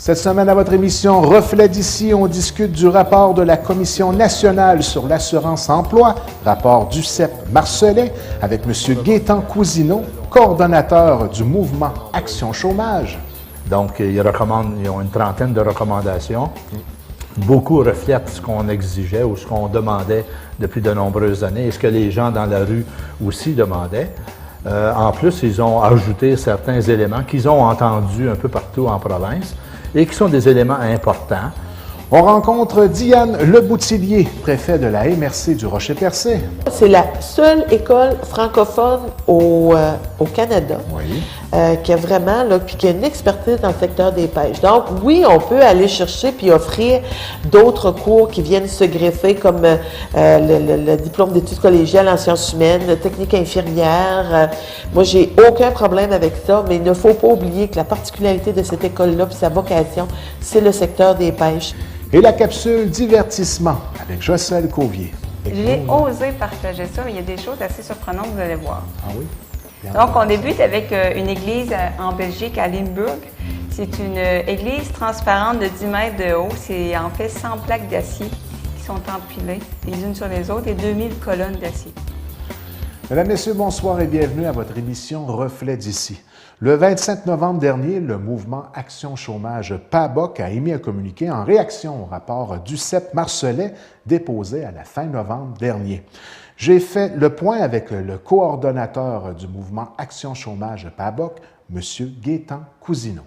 Cette semaine, à votre émission Reflet d'ici, on discute du rapport de la Commission nationale sur l'assurance-emploi, rapport du CEP Marcellet, avec M. Gaétan Cousineau, coordonnateur du mouvement Action Chômage. Donc, ils ont une trentaine de recommandations. Beaucoup reflètent ce qu'on exigeait ou ce qu'on demandait depuis de nombreuses années et ce que les gens dans la rue aussi demandaient. En plus, ils ont ajouté certains éléments qu'ils ont entendus un peu partout en province et qui sont des éléments importants. On rencontre Diane Leboutillier, préfet de la MRC du Rocher-Percé. C'est la seule école francophone au Canada qui a vraiment, puis qui a une expertise dans le secteur des pêches. Donc, oui, on peut aller chercher puis offrir d'autres cours qui viennent se greffer, comme le diplôme d'études collégiales en sciences humaines, la technique infirmière. Moi, j'ai aucun problème avec ça, mais il ne faut pas oublier que la particularité de cette école-là puis sa vocation, c'est le secteur des pêches. Et la capsule divertissement avec Jocelyne Covier. J'ai osé partager ça, mais il y a des choses assez surprenantes, vous allez voir. Ah oui? Donc, on débute avec une église en Belgique, à Limburg. C'est une église transparente de 10 mètres de haut. C'est en fait 100 plaques d'acier qui sont empilées les unes sur les autres et 2000 colonnes d'acier. Mesdames, Messieurs, bonsoir et bienvenue à votre émission Reflet d'ici. Le 25 novembre dernier, le mouvement Action Chômage PABOC a émis un communiqué en réaction au rapport du CEP Marcellet déposé à la fin novembre dernier. J'ai fait le point avec le coordonnateur du mouvement Action Chômage PABOC, M. Gaétan Cousineau.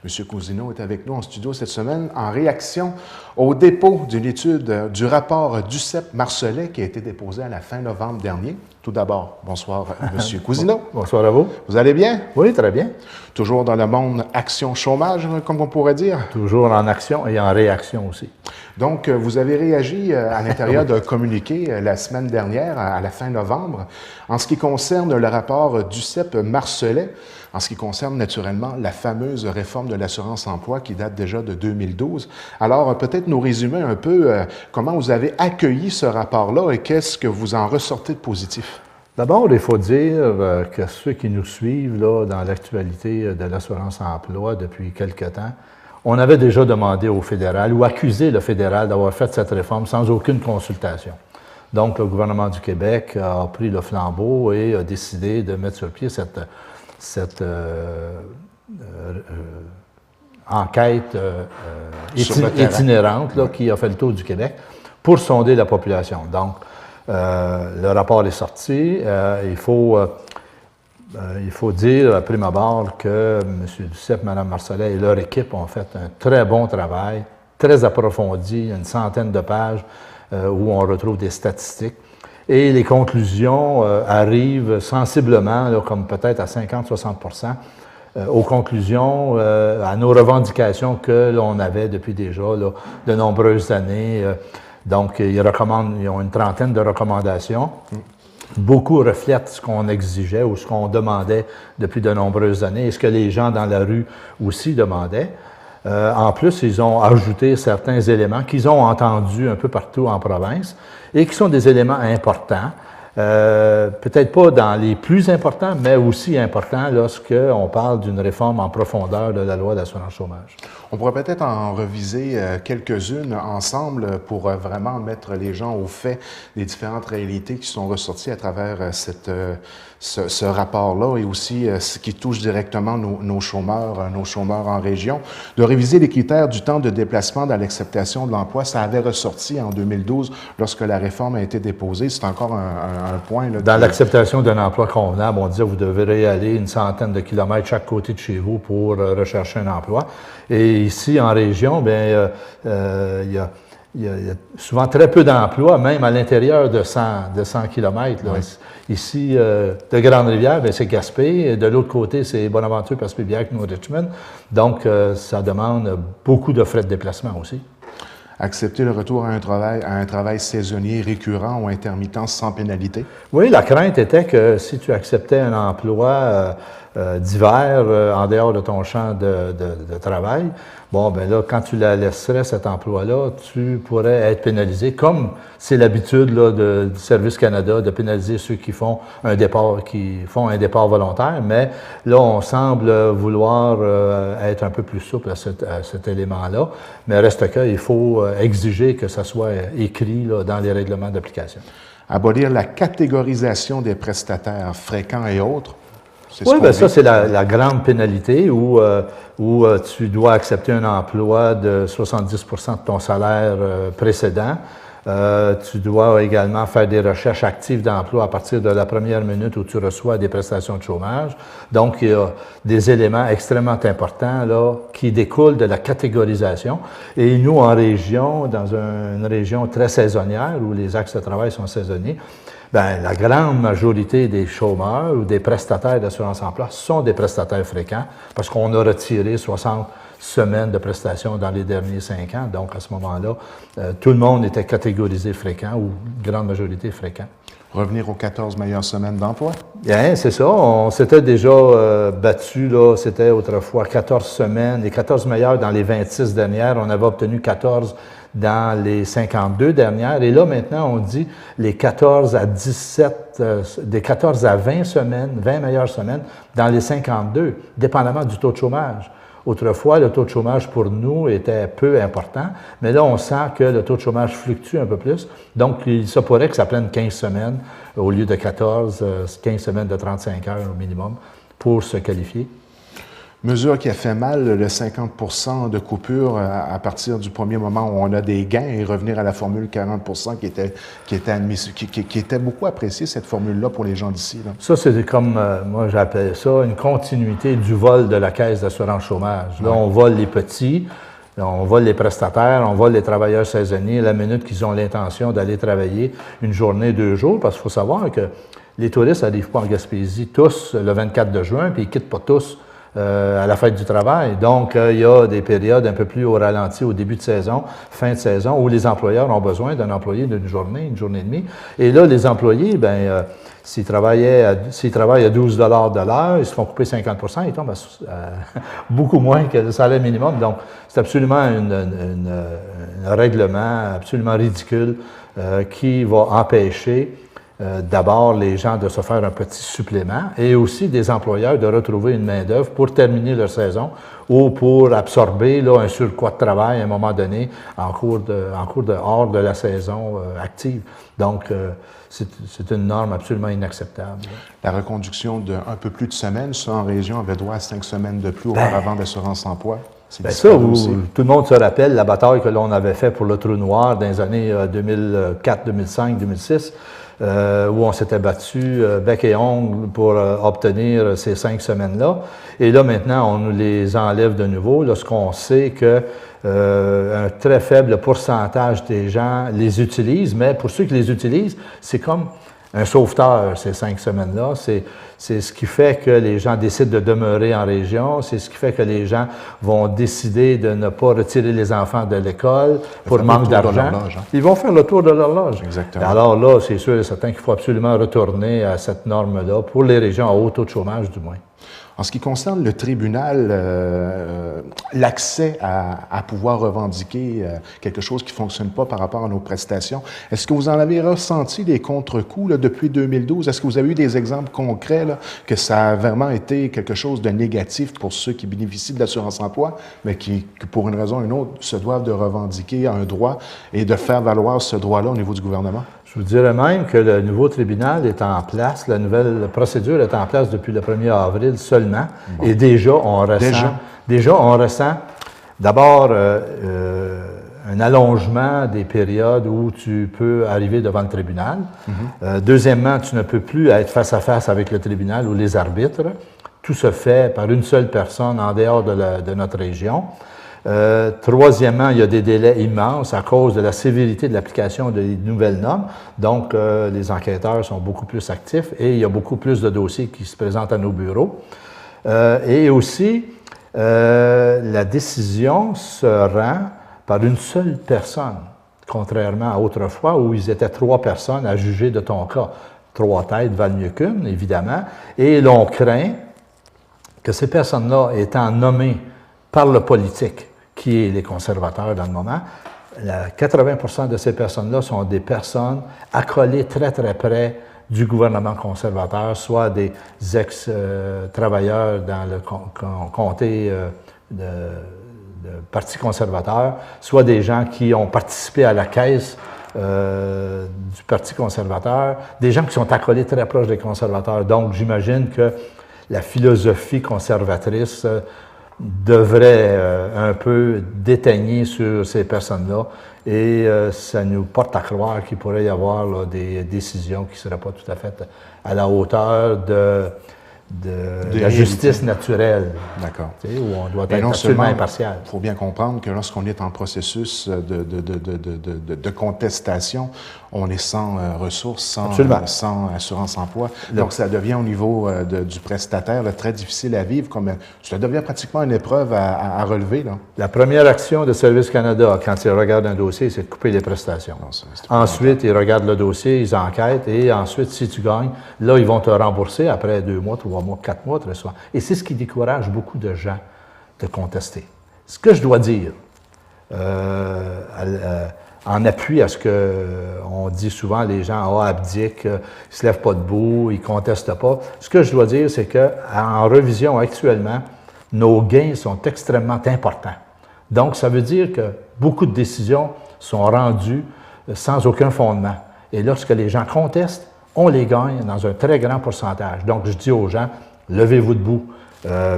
M. Cousineau est avec nous en studio cette semaine en réaction au dépôt d'une étude du rapport du CEP Marcellet qui a été déposé à la fin novembre dernier. Tout d'abord, bonsoir M. Cousineau. Bonsoir à vous. Vous allez bien? Oui, très bien. Toujours dans le monde Action Chômage, comme on pourrait dire? Toujours en action et en réaction aussi. Donc, vous avez réagi à l'intérieur d'un communiqué la semaine dernière, à la fin novembre, en ce qui concerne le rapport du CEP Marcellet, en ce qui concerne naturellement la fameuse réforme de l'assurance-emploi qui date déjà de 2012. Alors, peut-être nous résumer un peu comment vous avez accueilli ce rapport-là et qu'est-ce que vous en ressortez de positif? D'abord, il faut dire que ceux qui nous suivent là, dans l'actualité de l'assurance-emploi depuis quelque temps, on avait déjà demandé au fédéral ou accusé le fédéral d'avoir fait cette réforme sans aucune consultation. Donc, le gouvernement du Québec a pris le flambeau et a décidé de mettre sur pied cette enquête itinérante là, qui a fait le tour du Québec pour sonder la population. Donc, le rapport est sorti. Il faut dire, à prime abord, que M. Duceppe, Mme Marcellet et leur équipe ont fait un très bon travail, très approfondi, une centaine de pages où on retrouve des statistiques. Et les conclusions arrivent sensiblement, là, comme peut-être à 50-60 aux conclusions, à nos revendications que l'on avait depuis déjà là, de nombreuses années. Donc, ils ont une trentaine de recommandations. Beaucoup reflètent ce qu'on exigeait ou ce qu'on demandait depuis de nombreuses années et ce que les gens dans la rue aussi demandaient. En plus, ils ont ajouté certains éléments qu'ils ont entendus un peu partout en province et qui sont des éléments importants. Peut-être pas dans les plus importants, mais aussi importants lorsqu'on parle d'une réforme en profondeur de la loi d'assurance chômage. On pourrait peut-être en reviser quelques-unes ensemble pour vraiment mettre les gens au fait des différentes réalités qui sont ressorties à travers ce rapport-là et aussi ce qui touche directement nos chômeurs en région. De réviser les critères du temps de déplacement dans l'acceptation de l'emploi, ça avait ressorti en 2012 lorsque la réforme a été déposée. C'est encore un point. Là, dans l'acceptation d'un emploi convenable, on disait que vous devrez aller une centaine de kilomètres chaque côté de chez vous pour rechercher un emploi. Et ici, en région, bien, il y a souvent très peu d'emplois, même à l'intérieur de 100 km. Là. Oui. Ici, de Grande-Rivière, c'est Gaspé. De l'autre côté, c'est Bonaventure, Passepébiac, New Richmond. Donc, ça demande beaucoup de frais de déplacement aussi. accepter le retour à un travail saisonnier récurrent ou intermittent sans pénalité? Oui, la crainte était que si tu acceptais un emploi d'hiver en dehors de ton champ de travail, bon, ben là, quand tu la laisserais, cet emploi-là, tu pourrais être pénalisé, comme c'est l'habitude du Service Canada de pénaliser ceux qui font un départ volontaire, mais là, on semble vouloir être un peu plus souple à cet élément-là, mais reste qu'il faut exiger que ça soit écrit là, dans les règlements d'application. Abolir la catégorisation des prestataires fréquents et autres. Oui, bien ça, c'est la grande pénalité où tu dois accepter un emploi de 70 de ton salaire précédent. Tu dois également faire des recherches actives d'emploi à partir de la première minute où tu reçois des prestations de chômage. Donc, il y a des éléments extrêmement importants là, qui découlent de la catégorisation. Et nous, en région, dans une région très saisonnière où les axes de travail sont saisonniers, bien, la grande majorité des chômeurs ou des prestataires d'assurance-emploi sont des prestataires fréquents parce qu'on a retiré 60 semaines de prestations dans les derniers 5 ans. Donc, à ce moment-là, tout le monde était catégorisé fréquent ou grande majorité fréquent. Revenir aux 14 meilleures semaines d'emploi? Bien, c'est ça. On s'était déjà battu, là, c'était autrefois 14 semaines. Les 14 meilleures dans les 26 dernières, on avait obtenu 14 dans les 52 dernières. Et là, maintenant, on dit les 14 à 17, des 14 à 20 semaines, 20 meilleures semaines dans les 52, dépendamment du taux de chômage. Autrefois, le taux de chômage pour nous était peu important, mais là, on sent que le taux de chômage fluctue un peu plus. Donc, il se pourrait que ça prenne 15 semaines au lieu de 14, 15 semaines de 35 heures au minimum pour se qualifier. Mesure qui a fait mal, le 50 de coupure à partir du premier moment où on a des gains et revenir à la formule 40 qui était beaucoup appréciée, cette formule-là, pour les gens d'ici. Là. Ça, c'est comme, moi j'appelle ça, une continuité du vol de la Caisse d'assurance chômage. Là, on vole les petits, on vole les prestataires, on vole les travailleurs saisonniers la minute qu'ils ont l'intention d'aller travailler une journée, 2 jours, parce qu'il faut savoir que les touristes n'arrivent pas en Gaspésie tous le 24 de juin, puis ils ne quittent pas tous à la fête du travail. Donc, il y a des périodes un peu plus au ralenti au début de saison, fin de saison, où les employeurs ont besoin d'un employé d'une journée, une journée et demie. Et là, les employés, bien, s'ils travaillent à 12 de l'heure, ils se font couper 50 ils tombent à beaucoup moins que le salaire minimum. Donc, c'est absolument un règlement absolument ridicule qui va empêcher d'abord les gens de se faire un petit supplément et aussi des employeurs de retrouver une main-d'œuvre pour terminer leur saison ou pour absorber là, un surcroît de travail à un moment donné hors de la saison active. Donc, c'est une norme absolument inacceptable. La reconduction d'un peu plus de semaines, ça en région avait droit à 5 semaines de plus auparavant d'assurance-emploi. Bien ça, tout le monde se rappelle la bataille que l'on avait faite pour le trou noir dans les années 2004, 2005, 2006. Où on s'était battu bec et ongle pour obtenir ces 5 semaines-là. Et là, maintenant, on nous les enlève de nouveau lorsqu'on sait que un très faible pourcentage des gens les utilisent, mais pour ceux qui les utilisent, c'est comme un sauveteur, ces 5 semaines-là. C'est ce qui fait que les gens décident de demeurer en région. C'est ce qui fait que les gens vont décider de ne pas retirer les enfants de l'école pour manque d'argent. Ils vont faire le tour de l'horloge. Exactement. Alors là, c'est sûr et certain qu'il faut absolument retourner à cette norme-là pour les régions à haut taux de chômage, du moins. En ce qui concerne le tribunal, l'accès à pouvoir revendiquer quelque chose qui ne fonctionne pas par rapport à nos prestations, est-ce que vous en avez ressenti des contre-coups là, depuis 2012? Est-ce que vous avez eu des exemples concrets là, que ça a vraiment été quelque chose de négatif pour ceux qui bénéficient de l'assurance-emploi, mais qui, pour une raison ou une autre, se doivent de revendiquer un droit et de faire valoir ce droit-là au niveau du gouvernement? Je vous dirais même que le nouveau tribunal est en place, la nouvelle procédure est en place depuis le 1er avril seulement, bon. Et déjà, on ressent d'abord un allongement des périodes où tu peux arriver devant le tribunal. Deuxièmement, tu ne peux plus être face à face avec le tribunal ou les arbitres. Tout se fait par une seule personne en dehors de notre région. Troisièmement, il y a des délais immenses à cause de la sévérité de l'application des nouvelles normes. Donc, les enquêteurs sont beaucoup plus actifs et il y a beaucoup plus de dossiers qui se présentent à nos bureaux. Et aussi, la décision se rend par une seule personne, contrairement à autrefois où ils étaient 3 personnes à juger de ton cas. 3 têtes valent mieux qu'une, évidemment, et l'on craint que ces personnes-là étant nommées par le politique, qui est les conservateurs dans le moment, 80% de ces personnes-là sont des personnes accolées très, très près du gouvernement conservateur, soit des ex-travailleurs dans le comté de Parti conservateur, soit des gens qui ont participé à la caisse du Parti conservateur, des gens qui sont accolés très proches des conservateurs. Donc, j'imagine que la philosophie conservatrice devrait un peu déteigner sur ces personnes-là et ça nous porte à croire qu'il pourrait y avoir là, des décisions qui ne seraient pas tout à fait à la hauteur de la justice naturelle. D'accord. Où on doit être absolument impartial. Il faut bien comprendre que lorsqu'on est en processus de contestation, on est sans ressources, sans assurance-emploi. Donc, ça devient au niveau du prestataire là, très difficile à vivre. Ça devient pratiquement une épreuve à relever. Là. La première action de Service Canada, quand ils regardent un dossier, c'est de couper les prestations. Non, ensuite, ils regardent le dossier, ils enquêtent, et ensuite, si tu gagnes, là, ils vont te rembourser après 2 mois, 3 mois, 4 mois, très souvent. Et c'est ce qui décourage beaucoup de gens de contester. Ce que je dois dire, en appui à ce qu'on dit souvent, les gens abdiquent, ils ne se lèvent pas debout, ils ne contestent pas. Ce que je dois dire, c'est qu'en revision actuellement, nos gains sont extrêmement importants. Donc, ça veut dire que beaucoup de décisions sont rendues sans aucun fondement. Et lorsque les gens contestent, on les gagne dans un très grand pourcentage. Donc, je dis aux gens, levez-vous debout,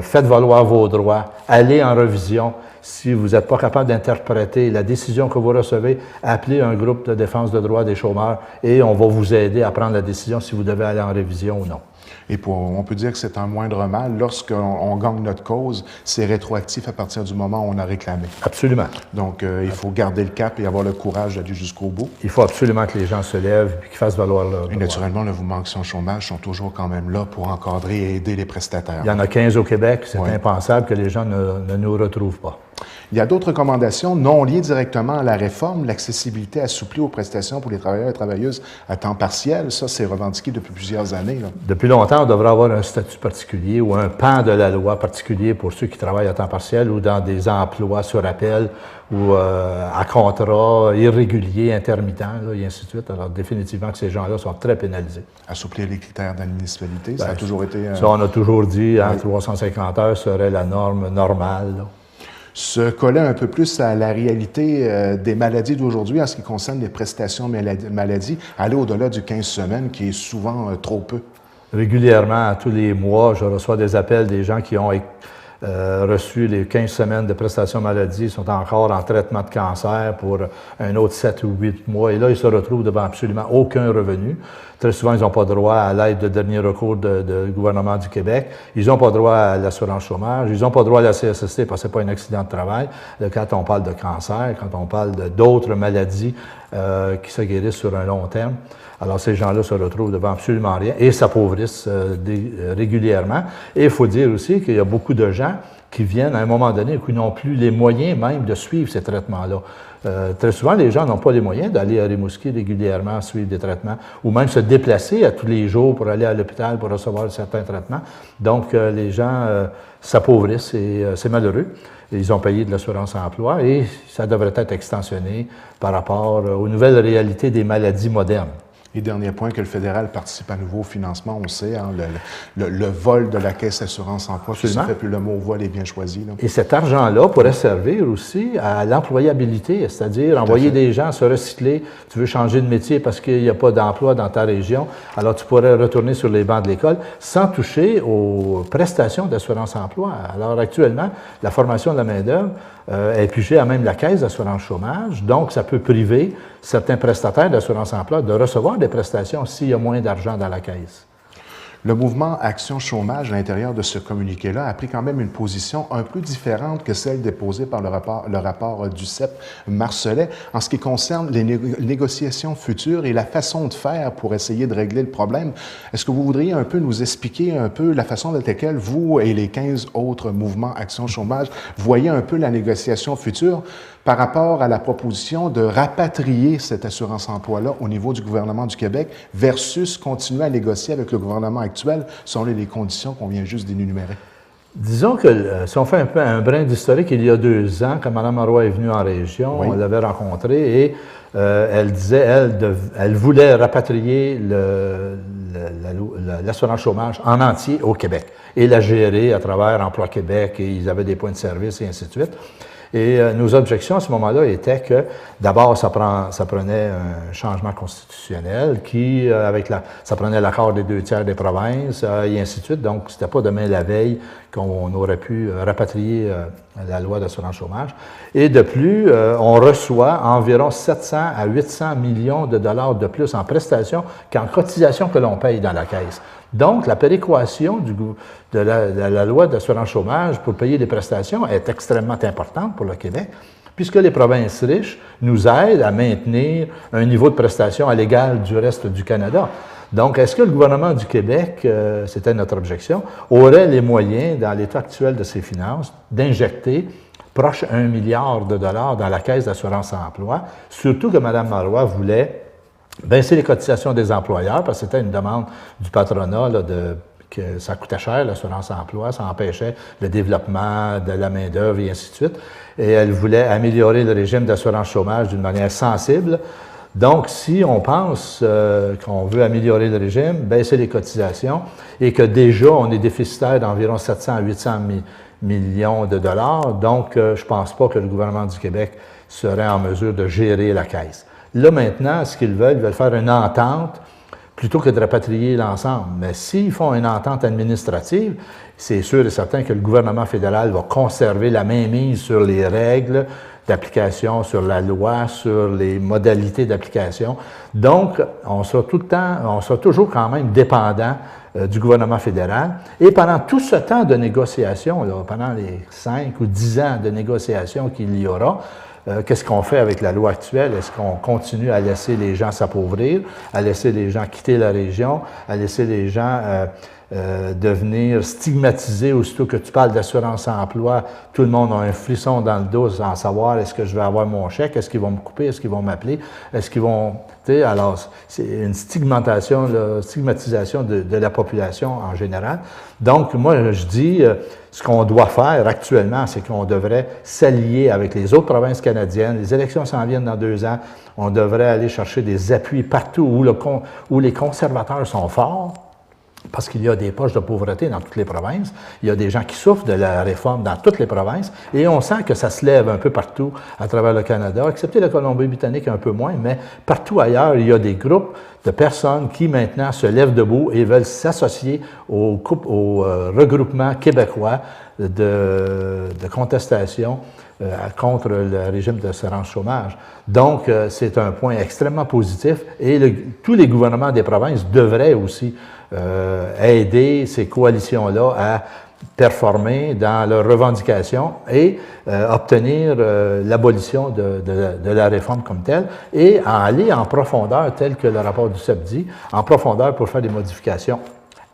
faites valoir vos droits, allez en revision. Si vous n'êtes pas capable d'interpréter la décision que vous recevez, appelez un groupe de défense de droits des chômeurs et on va vous aider à prendre la décision si vous devez aller en révision ou non. Et on peut dire que c'est un moindre mal. Lorsqu'on gagne notre cause, c'est rétroactif à partir du moment où on a réclamé. Absolument. Donc, il faut garder le cap et avoir le courage d'aller jusqu'au bout. Il faut absolument que les gens se lèvent et qu'ils fassent valoir leur droit. Et naturellement, le mouvement Action Chômage sont toujours quand même là pour encadrer et aider les prestataires. Il y en a 15 au Québec. C'est impensable que les gens ne nous retrouvent pas. Il y a d'autres recommandations non liées directement à la réforme, l'accessibilité assouplie aux prestations pour les travailleurs et travailleuses à temps partiel. Ça, c'est revendiqué depuis plusieurs années. Là. Depuis longtemps, on devrait avoir un statut particulier ou un pan de la loi particulier pour ceux qui travaillent à temps partiel ou dans des emplois sur appel ou à contrat irrégulier, intermittent, là, et ainsi de suite. Alors, définitivement que ces gens-là sont très pénalisés. Assouplir les critères d'admissibilité, ça a toujours été... Ça, on a toujours dit, 350 heures serait la norme normale, là. Se coller un peu plus à la réalité des maladies d'aujourd'hui en ce qui concerne les prestations maladie, aller au-delà du 15 semaines, qui est souvent trop peu. Régulièrement, tous les mois, je reçois des appels des gens qui ont reçu les 15 semaines de prestations maladie, sont encore en traitement de cancer pour un autre 7 ou 8 mois. Et là, ils se retrouvent devant absolument aucun revenu. Très souvent, ils n'ont pas droit à l'aide de dernier recours du gouvernement du Québec. Ils n'ont pas droit à l'assurance chômage. Ils n'ont pas droit à la CSST parce que ce n'est pas un accident de travail. Quand on parle de cancer, quand on parle d'autres maladies qui se guérissent sur un long terme, alors ces gens-là se retrouvent devant absolument rien et s'appauvrissent régulièrement. Et il faut dire aussi qu'il y a beaucoup de gens qui viennent à un moment donné et qui n'ont plus les moyens même de suivre ces traitements-là. Très souvent, les gens n'ont pas les moyens d'aller à Rimouski régulièrement suivre des traitements ou même se déplacer à tous les jours pour aller à l'hôpital pour recevoir certains traitements. Donc, les gens s'appauvrissent et c'est malheureux. Ils ont payé de l'assurance-emploi et ça devrait être extensionné par rapport aux nouvelles réalités des maladies modernes. Et dernier point, que le fédéral participe à nouveau au financement, on sait, hein, le vol de la Caisse Assurance-Emploi, qui se fait, plus le mot vol est bien choisi. Là. Et cet argent-là pourrait servir aussi à l'employabilité, c'est-à-dire envoyer des gens se recycler. Tu veux changer de métier parce qu'il n'y a pas d'emploi dans ta région, alors tu pourrais retourner sur les bancs de l'école sans toucher aux prestations d'assurance-emploi. Alors actuellement, la formation de la main-d'œuvre est pigée à même la Caisse d'assurance-chômage, donc ça peut priver certains prestataires d'assurance-emploi de recevoir des prestations s'il y a moins d'argent dans la caisse. Le mouvement Action Chômage, à l'intérieur de ce communiqué-là, a pris quand même une position un peu différente que celle déposée par le rapport du CEP Marcellet en ce qui concerne les négociations futures et la façon de faire pour essayer de régler le problème. Est-ce que vous voudriez un peu nous expliquer un peu la façon avec laquelle vous et les 15 autres mouvements Action Chômage voyez un peu la négociation future par rapport à la proposition de rapatrier cette assurance-emploi-là au niveau du gouvernement du Québec versus continuer à négocier avec le gouvernement actuel selon les conditions qu'on vient juste d'énumérer? Disons que si on fait un peu un brin d'historique, il y a 2 ans, quand Mme Marois est venue en région, oui. on l'avait rencontrée et elle disait, elle voulait rapatrier l'assurance chômage en entier au Québec et la gérer à travers Emploi Québec et ils avaient des points de service et ainsi de suite. Et nos objections à ce moment-là étaient que, d'abord, ça prenait un changement constitutionnel qui, ça prenait l'accord des 2/3 des provinces et ainsi de suite. Donc, c'était pas demain la veille qu'on aurait pu rapatrier la loi d'assurance chômage. Et de plus, on reçoit environ 700 à 800 millions de dollars de plus en prestations qu'en cotisations que l'on paye dans la caisse. Donc, la péréquation de la loi d'assurance chômage pour payer les prestations est extrêmement importante pour le Québec, puisque les provinces riches nous aident à maintenir un niveau de prestation à l'égal du reste du Canada. Donc, est-ce que le gouvernement du Québec, c'était notre objection, aurait les moyens, dans l'état actuel de ses finances, d'injecter proche $1 milliard dans la caisse d'assurance-emploi, surtout que Mme Marois voulait baisser les cotisations des employeurs, parce que c'était une demande du patronat là, que ça coûtait cher, l'assurance-emploi, ça empêchait le développement de la main-d'œuvre et ainsi de suite. Et elle voulait améliorer le régime d'assurance chômage d'une manière sensible. Donc, si on pense qu'on veut améliorer le régime, baisser les cotisations, et que déjà on est déficitaire d'environ 700 à 800 millions de dollars, donc je ne pense pas que le gouvernement du Québec serait en mesure de gérer la caisse. Là, maintenant, ce qu'ils veulent faire une entente plutôt que de rapatrier l'ensemble. Mais s'ils font une entente administrative, c'est sûr et certain que le gouvernement fédéral va conserver la mainmise sur les règles d'application, sur la loi, sur les modalités d'application. Donc, on sera toujours quand même dépendant du gouvernement fédéral. Et pendant tout ce temps de négociation, là, pendant les 5 ou 10 ans de négociation qu'il y aura, qu'est-ce qu'on fait avec la loi actuelle? Est-ce qu'on continue à laisser les gens s'appauvrir, à laisser les gens quitter la région, à laisser les gens devenir stigmatisés aussitôt que tu parles d'assurance-emploi? Tout le monde a un frisson dans le dos sans savoir est-ce que je vais avoir mon chèque, est-ce qu'ils vont me couper, est-ce qu'ils vont m'appeler, est-ce qu'ils vont... Alors, c'est une stigmatisation de la population en général. Donc, moi, je dis, ce qu'on doit faire actuellement, c'est qu'on devrait s'allier avec les autres provinces canadiennes. Les élections s'en viennent dans 2 ans. On devrait aller chercher des appuis partout où les conservateurs sont forts, parce qu'il y a des poches de pauvreté dans toutes les provinces. Il y a des gens qui souffrent de la réforme dans toutes les provinces, et on sent que ça se lève un peu partout à travers le Canada, excepté la Colombie-Britannique un peu moins, mais partout ailleurs, il y a des groupes de personnes qui maintenant se lèvent debout et veulent s'associer au regroupement québécois de contestation contre le régime d'assurance chômage. Donc, c'est un point extrêmement positif, et tous les gouvernements des provinces devraient aussi aider ces coalitions-là à performer dans leurs revendications et obtenir l'abolition de la réforme comme telle, et à aller en profondeur, tel que le rapport du CEP dit, en profondeur pour faire des modifications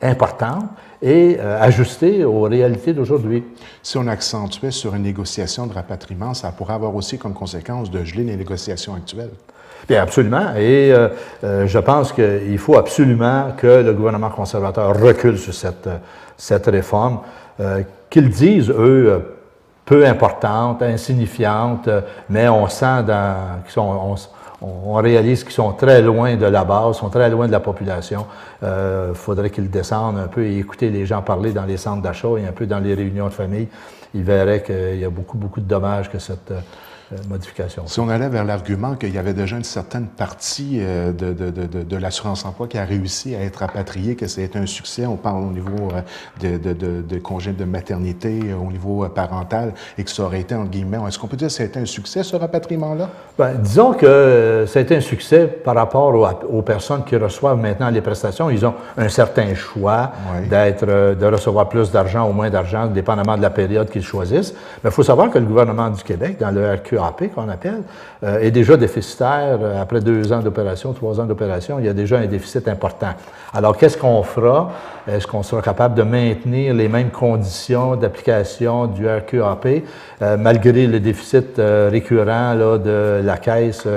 importantes et ajuster aux réalités d'aujourd'hui. Si on accentuait sur une négociation de rapatriement, ça pourrait avoir aussi comme conséquence de geler les négociations actuelles. Bien, absolument. Et je pense qu'il faut absolument que le gouvernement conservateur recule sur cette réforme, qu'ils disent, eux, peu importante, insignifiante, mais on sent on réalise qu'ils sont très loin de la base, sont très loin de la population. Il faudrait qu'ils descendent un peu et écouter les gens parler dans les centres d'achat et un peu dans les réunions de famille. Ils verraient qu'il y a beaucoup, beaucoup de dommages que modifications. Si on allait vers l'argument qu'il y avait déjà une certaine partie de l'assurance-emploi qui a réussi à être rapatriée, que ça a été un succès, on parle au niveau de congé de maternité, au niveau parental, et que ça aurait été, entre guillemets, est-ce qu'on peut dire que ça a été un succès, ce rapatriement-là? Bien, disons que ça a été un succès par rapport aux personnes qui reçoivent maintenant les prestations. Ils ont un certain choix de recevoir plus d'argent ou moins d'argent, dépendamment de la période qu'ils choisissent. Mais il faut savoir que le gouvernement du Québec, dans le RQAP qu'on appelle, est déjà déficitaire. Après 2 ans d'opération, 3 ans d'opération, il y a déjà un déficit important. Alors, qu'est-ce qu'on fera? Est-ce qu'on sera capable de maintenir les mêmes conditions d'application du RQAP malgré le déficit récurrent là, de la Caisse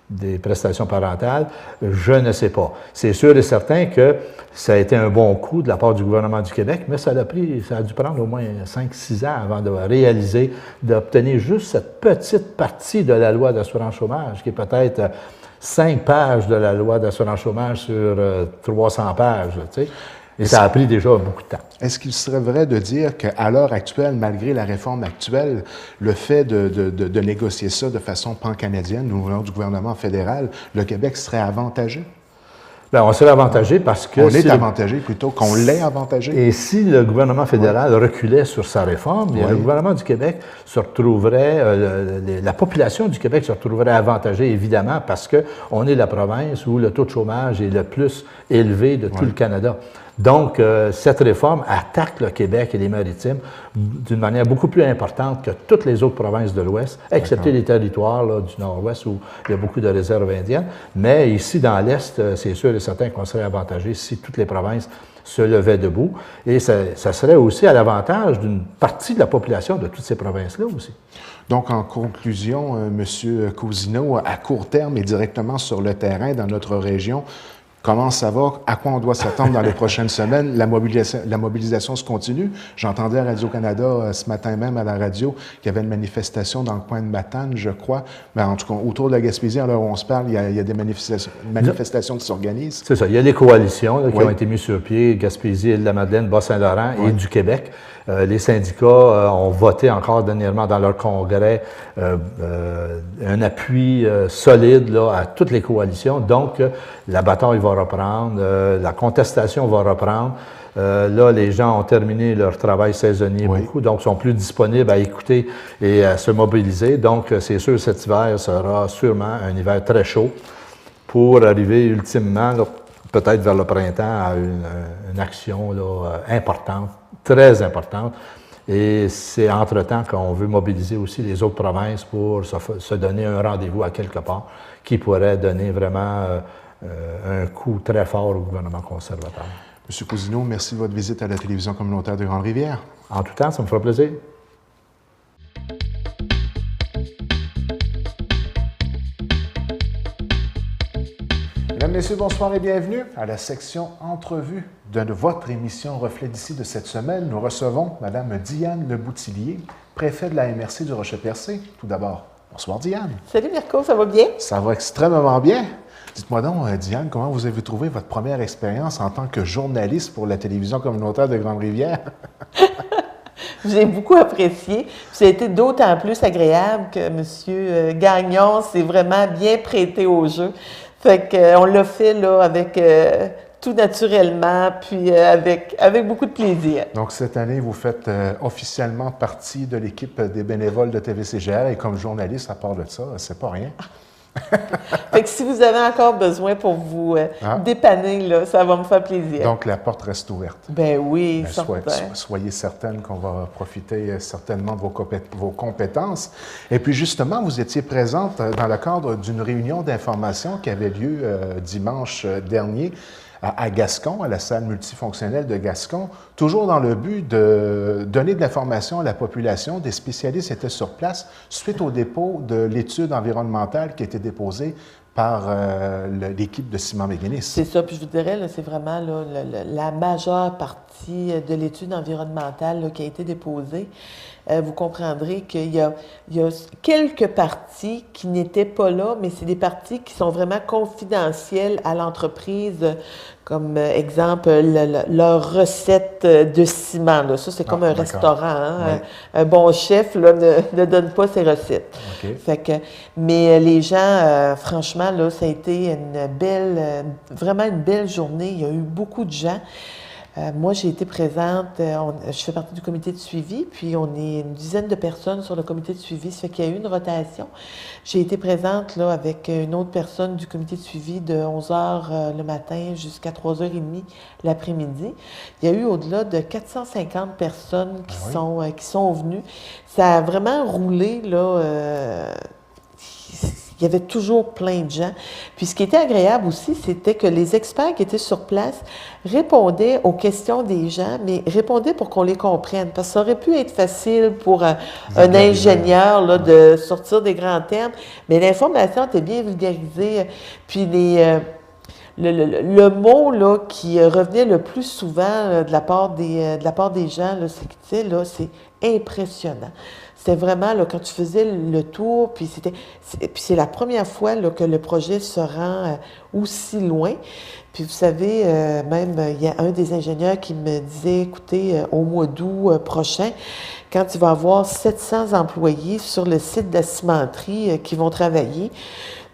des prestations parentales? Je ne sais pas. C'est sûr et certain que ça a été un bon coup de la part du gouvernement du Québec, mais ça a dû prendre au moins 5-6 ans avant de réaliser, d'obtenir juste cette petite partie de la loi d'assurance chômage, qui est peut-être 5 pages de la loi d'assurance chômage sur 300 pages, tu sais. Et ça a pris déjà beaucoup de temps. Est-ce qu'il serait vrai de dire qu'à l'heure actuelle, malgré la réforme actuelle, le fait de négocier ça de façon pan-canadienne au niveau du gouvernement fédéral, le Québec serait avantagé? Bien, on serait avantagé parce que... On est avantagé plutôt qu'on l'ait avantagé. Et si le gouvernement fédéral reculait sur sa réforme, le gouvernement du Québec se retrouverait, la population du Québec se retrouverait avantagée, évidemment, parce qu'on est la province où le taux de chômage est le plus élevé de tout le Canada. Donc, cette réforme attaque le Québec et les Maritimes d'une manière beaucoup plus importante que toutes les autres provinces de l'Ouest, excepté les territoires là, du Nord-Ouest où il y a beaucoup de réserves indiennes. Mais ici, dans l'Est, c'est sûr et certain qu'on serait avantagé si toutes les provinces se levaient debout. Et ça serait aussi à l'avantage d'une partie de la population de toutes ces provinces-là aussi. Donc, en conclusion, M. Cousineau, à court terme et directement sur le terrain dans notre région, comment ça va? À quoi on doit s'attendre dans les prochaines semaines? La mobilisation se continue. J'entendais à Radio-Canada ce matin même à la radio qu'il y avait une manifestation dans le coin de Matane, je crois. Mais en tout cas, autour de la Gaspésie, à l'heure où on se parle, il y a des manifestations qui s'organisent. C'est ça. Il y a des coalitions là, qui ont été mises sur pied, Gaspésie, Île-de-la-Madeleine, Bas-Saint-Laurent et du Québec. Les syndicats ont voté encore dernièrement dans leur congrès un appui solide là, à toutes les coalitions. Donc, la bataille va reprendre, la contestation va reprendre. Là, les gens ont terminé leur travail saisonnier beaucoup, donc sont plus disponibles à écouter et à se mobiliser. Donc, c'est sûr, cet hiver sera sûrement un hiver très chaud pour arriver ultimement, là, peut-être vers le printemps, à une action là, importante, très importante. Et c'est entre-temps qu'on veut mobiliser aussi les autres provinces pour se donner un rendez-vous à quelque part qui pourrait donner vraiment un coup très fort au gouvernement conservateur. M. Cousineau, merci de votre visite à la télévision communautaire de Grande-Rivière. En tout temps, ça me fera plaisir. Mesdames, Messieurs, bonsoir et bienvenue à la section entrevue de votre émission Reflet d'ici de cette semaine. Nous recevons Mme Diane Leboutillier, préfet de la MRC du Rocher-Percé. Tout d'abord, bonsoir Diane. Salut Mirko, ça va bien? Ça va extrêmement bien. Dites-moi donc, Diane, comment vous avez trouvé votre première expérience en tant que journaliste pour la télévision communautaire de Grande-Rivière? J'ai beaucoup apprécié. Ça a été d'autant plus agréable que M. Gagnon s'est vraiment bien prêté au jeu. Fait qu'on l'a fait là avec tout naturellement, puis avec beaucoup de plaisir. Donc, cette année, vous faites officiellement partie de l'équipe des bénévoles de TVCGR et comme journaliste, à part de ça, c'est pas rien. Fait que si vous avez encore besoin pour vous dépanner, là, ça va me faire plaisir. Donc, la porte reste ouverte. Ben oui, soyez certaine qu'on va profiter certainement de vos compétences. Et puis, justement, vous étiez présente dans le cadre d'une réunion d'information qui avait lieu dimanche dernier à Gascon, à la salle multifonctionnelle de Gascon, toujours dans le but de donner de l'information à la population. Des spécialistes étaient sur place suite au dépôt de l'étude environnementale qui a été déposée par l'équipe de Simon McGuinness. C'est ça, puis je vous dirais, là, c'est vraiment là, la majeure partie de l'étude environnementale là, qui a été déposée. Vous comprendrez qu'il y a quelques parties qui n'étaient pas là, mais c'est des parties qui sont vraiment confidentielles à l'entreprise comme exemple, leur recette de ciment. Là. Ça, c'est comme un restaurant. Hein? Oui. Un bon chef là, ne donne pas ses recettes. OK. Fait que, mais les gens, franchement, là, ça a été vraiment une belle journée. Il y a eu beaucoup de gens. Moi, j'ai été présente, je fais partie du comité de suivi, puis on est une dizaine de personnes sur le comité de suivi, ça fait qu'il y a eu une rotation. J'ai été présente là, avec une autre personne du comité de suivi de 11 h le matin jusqu'à 3 h 30 l'après-midi. Il y a eu au-delà de 450 personnes qui sont venues. Ça a vraiment roulé, là. Il y avait toujours plein de gens. Puis ce qui était agréable aussi, c'était que les experts qui étaient sur place répondaient aux questions des gens, mais répondaient pour qu'on les comprenne. Parce que ça aurait pu être facile pour un ingénieur là, de sortir des grands termes, mais l'information était bien vulgarisée. Puis le mot là, qui revenait le plus souvent de la part des gens, là, c'est que, tu sais, là, c'est impressionnant. C'était vraiment, là, quand tu faisais le tour, puis c'est la première fois là, que le projet se rend aussi loin. Puis vous savez, même, il y a un des ingénieurs qui me disait, écoutez, au mois d'août prochain, quand il va y avoir 700 employés sur le site de la cimenterie qui vont travailler,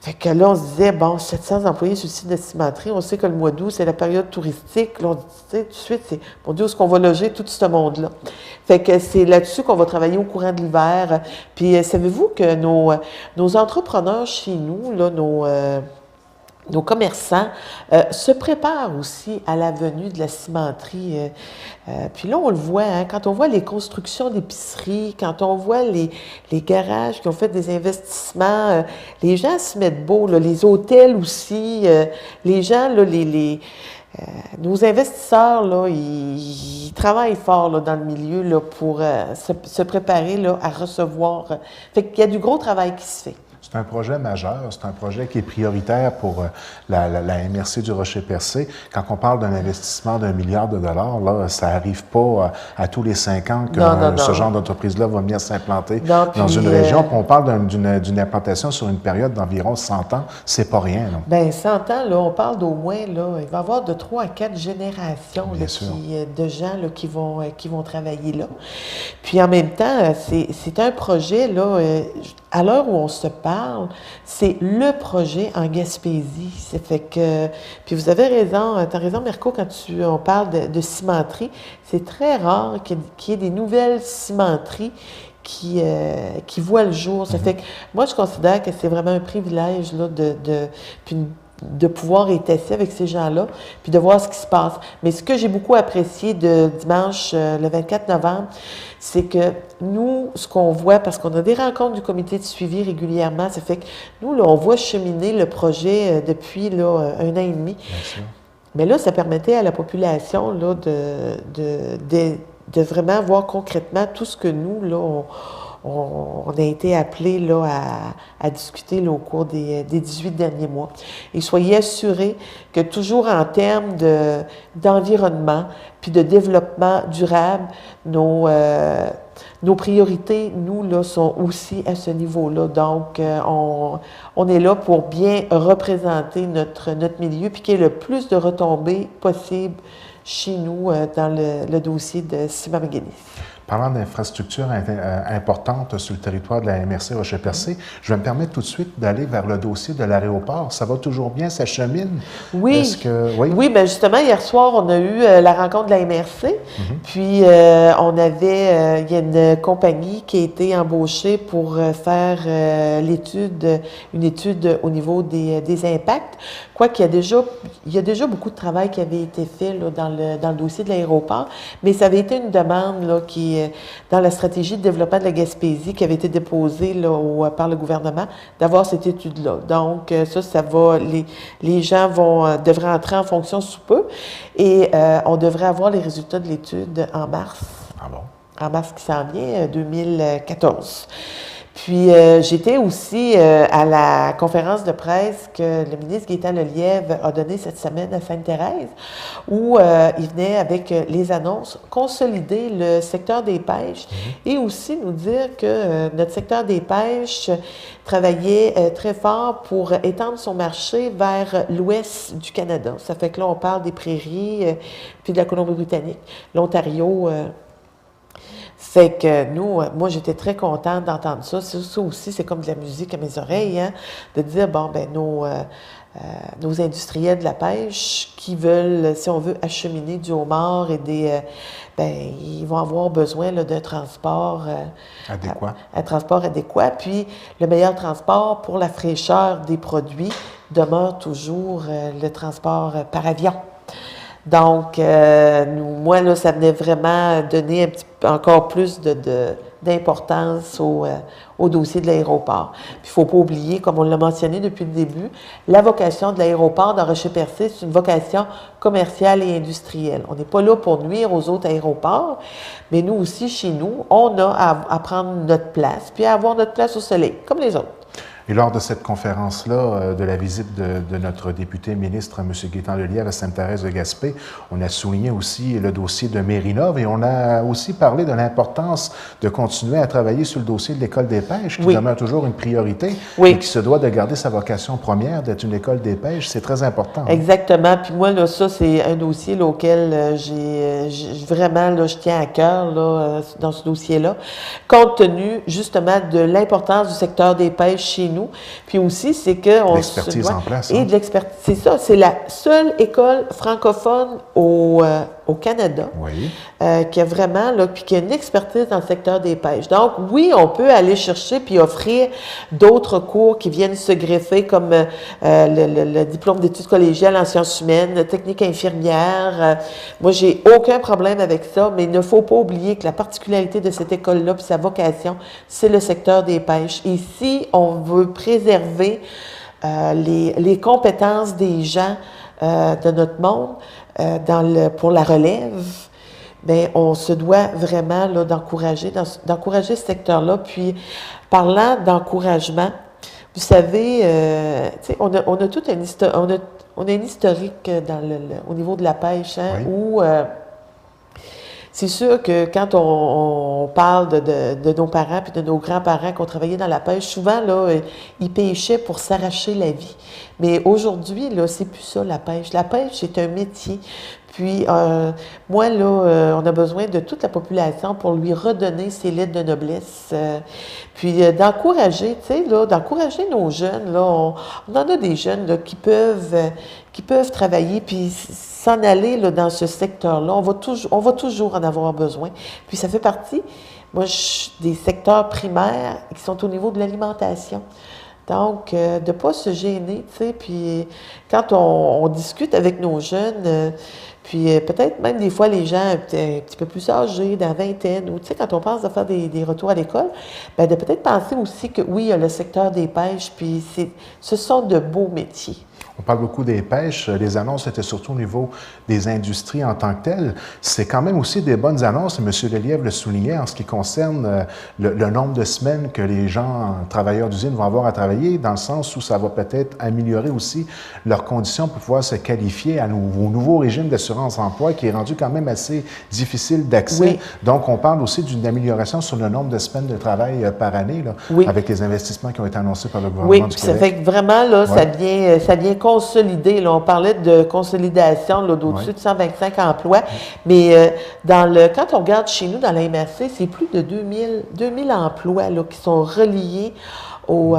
fait que là, on se disait, bon, 700 employés sur le site de cimenterie, on sait que le mois d'août, c'est la période touristique. Là, on dit, tu sais, tout de suite, c'est, mon Dieu, où est-ce qu'on va loger tout ce monde-là? Fait que c'est là-dessus qu'on va travailler au courant de l'hiver. Puis, savez-vous que nos entrepreneurs chez nous, là, nos commerçants se préparent aussi à la venue de la cimenterie. Puis là, on le voit, hein, quand on voit les constructions d'épiceries, quand on voit les garages qui ont fait des investissements, les gens se mettent beau, là, les hôtels aussi, les gens, là, nos investisseurs, là, ils travaillent fort là, dans le milieu là, pour se préparer là, à recevoir. Fait qu'il y a du gros travail qui se fait. C'est un projet majeur, c'est un projet qui est prioritaire pour la MRC du Rocher-Percé. Quand on parle d'un investissement d'1 milliard de dollars, là, ça n'arrive pas à tous les 5 ans que ce genre d'entreprise-là va venir s'implanter dans une région. Puis on parle d'une implantation sur une période d'environ 100 ans. C'est pas rien. Non? Bien, 100 ans, là, on parle d'au moins, là, il va y avoir de 3 à 4 générations là, de gens là, qui vont travailler là. Puis en même temps, c'est un projet, là, à l'heure où on se parle, c'est le projet en Gaspésie. Ça fait que, puis vous avez raison, tu as raison, Mirko, quand on parle de cimenterie, c'est très rare qu'il y ait des nouvelles cimenteries qui voient le jour. Ça fait que moi, je considère que c'est vraiment un privilège là, de pouvoir être assis avec ces gens-là, puis de voir ce qui se passe. Mais ce que j'ai beaucoup apprécié de dimanche, le 24 novembre, c'est que nous, ce qu'on voit, parce qu'on a des rencontres du comité de suivi régulièrement, ça fait que nous, là, on voit cheminer le projet depuis là, 1 an et demi. Bien sûr. Mais là, ça permettait à la population là, de vraiment voir concrètement tout ce que nous, là, on a été appelés là, à discuter là, au cours des 18 derniers mois. Et soyez assurés que toujours en termes d'environnement puis de développement durable, nos priorités, nous, là, sont aussi à ce niveau-là. Donc, on est là pour bien représenter notre milieu puis qu'il y ait le plus de retombées possible chez nous dans le dossier de Ciment-Méganis. Parlant d'infrastructures importantes sur le territoire de la MRC Rocher-Percé, je vais me permettre tout de suite d'aller vers le dossier de l'aéroport. Ça va toujours bien, ça chemine? Oui. Oui, bien justement, hier soir, on a eu la rencontre de la MRC. Puis, il y a une compagnie qui a été embauchée pour faire une étude au niveau des impacts. Quoiqu'il y a déjà beaucoup de travail qui avait été fait là, dans le dossier de l'aéroport, mais ça avait été une demande là, dans la stratégie de développement de la Gaspésie qui avait été déposée là, par le gouvernement, d'avoir cette étude-là. Donc, ça va, les gens devraient entrer en fonction sous peu et on devrait avoir les résultats de l'étude en mars. Ah bon? En mars qui s'en vient, 2014. Puis, j'étais aussi à la conférence de presse que le ministre Gaétan Lelièvre a donnée cette semaine à Sainte-Thérèse, où il venait avec les annonces, consolider le secteur des pêches et aussi nous dire que notre secteur des pêches travaillait très fort pour étendre son marché vers l'ouest du Canada. Ça fait que là, on parle des prairies, puis de la Colombie-Britannique, l'Ontario. Fait que nous, moi, j'étais très contente d'entendre ça. Ça aussi, c'est comme de la musique à mes oreilles, hein, de dire, bon, ben nos industriels de la pêche qui veulent, si on veut, acheminer du homard et des... ils vont avoir besoin là, d'un transport... adéquat. Un transport adéquat. Puis, le meilleur transport pour la fraîcheur des produits demeure toujours le transport par avion. Donc, moi, là, ça venait vraiment donner encore plus d'importance au dossier de l'aéroport. Puis, il ne faut pas oublier, comme on l'a mentionné depuis le début, la vocation de l'aéroport dans Rocher-Percé, c'est une vocation commerciale et industrielle. On n'est pas là pour nuire aux autres aéroports, mais nous aussi, chez nous, on a à prendre notre place, puis à avoir notre place au soleil, comme les autres. Et lors de cette conférence-là, de la visite de notre député ministre, M. Gaétan Lelièvre, à Sainte-Thérèse-de-Gaspé, on a souligné aussi le dossier de Mérinov et on a aussi parlé de l'importance de continuer à travailler sur le dossier de l'École des pêches, qui demeure toujours une priorité et qui se doit de garder sa vocation première d'être une école des pêches. C'est très important. Exactement. Puis moi, là, ça, c'est un dossier là, auquel vraiment, là, je tiens à cœur là, dans ce dossier-là, compte tenu justement de l'importance du secteur des pêches chez nous. Puis aussi, c'est que on l'expertise en place. Et de l'expertise. C'est ça, c'est la seule école francophone au Canada qui a vraiment, là, puis qui a une expertise dans le secteur des pêches. Donc, oui, on peut aller chercher puis offrir d'autres cours qui viennent se greffer, comme le diplôme d'études collégiales en sciences humaines, technique infirmière. Moi, j'ai aucun problème avec ça, mais il ne faut pas oublier que la particularité de cette école-là puis sa vocation, c'est le secteur des pêches. Et si on veut préserver les compétences des gens de notre monde pour la relève, bien, on se doit vraiment là, d'encourager ce secteur-là. Puis, parlant d'encouragement, vous savez, on a tout un historique au niveau de la pêche, hein, où c'est sûr que quand on parle de nos parents puis de nos grands-parents qui ont travaillé dans la pêche, souvent, là, ils pêchaient pour s'arracher la vie. Mais aujourd'hui, là, c'est plus ça, la pêche. La pêche, c'est un métier. Puis, moi, là, on a besoin de toute la population pour lui redonner ses lettres de noblesse. Puis, d'encourager, tu sais, là, d'encourager nos jeunes. Là, on en a des jeunes là, qui peuvent travailler puis s'en aller là, dans ce secteur-là. On va toujours en avoir besoin. Puis, ça fait partie, moi, des secteurs primaires qui sont au niveau de l'alimentation. Donc, de ne pas se gêner, tu sais, puis quand on discute avec nos jeunes, puis peut-être même des fois les gens un petit peu plus âgés, dans la vingtaine, ou tu sais, quand on pense de faire des retours à l'école, bien, de peut-être penser aussi que oui, il y a le secteur des pêches, puis ce sont de beaux métiers. On parle beaucoup des pêches. Les annonces étaient surtout au niveau des industries en tant que telles. C'est quand même aussi des bonnes annonces, et M. Lelièvre le soulignait, en ce qui concerne le nombre de semaines que les gens, travailleurs d'usine, vont avoir à travailler, dans le sens où ça va peut-être améliorer aussi leurs conditions pour pouvoir se qualifier au nouveau régime d'assurance-emploi qui est rendu quand même assez difficile d'accès. Oui. Donc, on parle aussi d'une amélioration sur le nombre de semaines de travail par année, là, avec les investissements qui ont été annoncés par le gouvernement du Québec. Oui, ça fait que vraiment, là, ça vient consolider. Là, on parlait de consolidation là, d'au-dessus de 125 emplois, mais quand on regarde chez nous, dans la MRC, c'est plus de 2000 emplois là, qui sont reliés au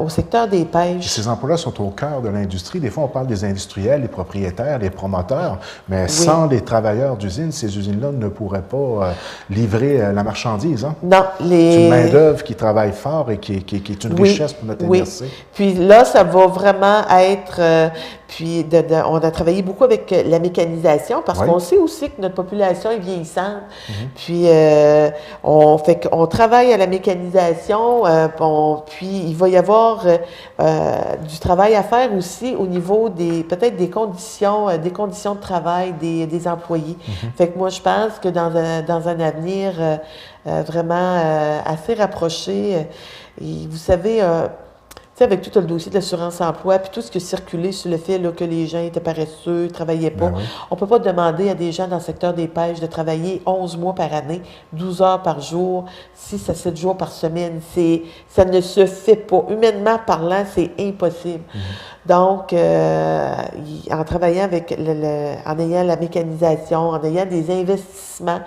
secteur des pêches. Et ces emplois-là sont au cœur de l'industrie. Des fois, on parle des industriels, les propriétaires, les promoteurs, mais sans les travailleurs d'usine, ces usines-là ne pourraient pas livrer la marchandise. Hein? Non. C'est une main-d'œuvre qui travaille fort et qui est une richesse pour notre MRC. Puis là, ça va vraiment être... on a travaillé beaucoup avec la mécanisation parce qu'on sait aussi que notre population est vieillissante. Puis on travaille à la mécanisation, puis puis il va y avoir du travail à faire aussi au niveau peut-être des conditions de travail des employés. Fait que moi, je pense que dans un avenir vraiment assez rapproché, et vous savez, avec tout le dossier de l'assurance-emploi, puis tout ce qui a circulé sur le fait là, que les gens étaient paresseux, ne travaillaient pas, on ne peut pas demander à des gens dans le secteur des pêches de travailler 11 mois par année, 12 heures par jour, 6 à 7 jours par semaine. Ça ne se fait pas. Humainement parlant, c'est impossible. Donc, en travaillant en ayant la mécanisation, en ayant des investissements,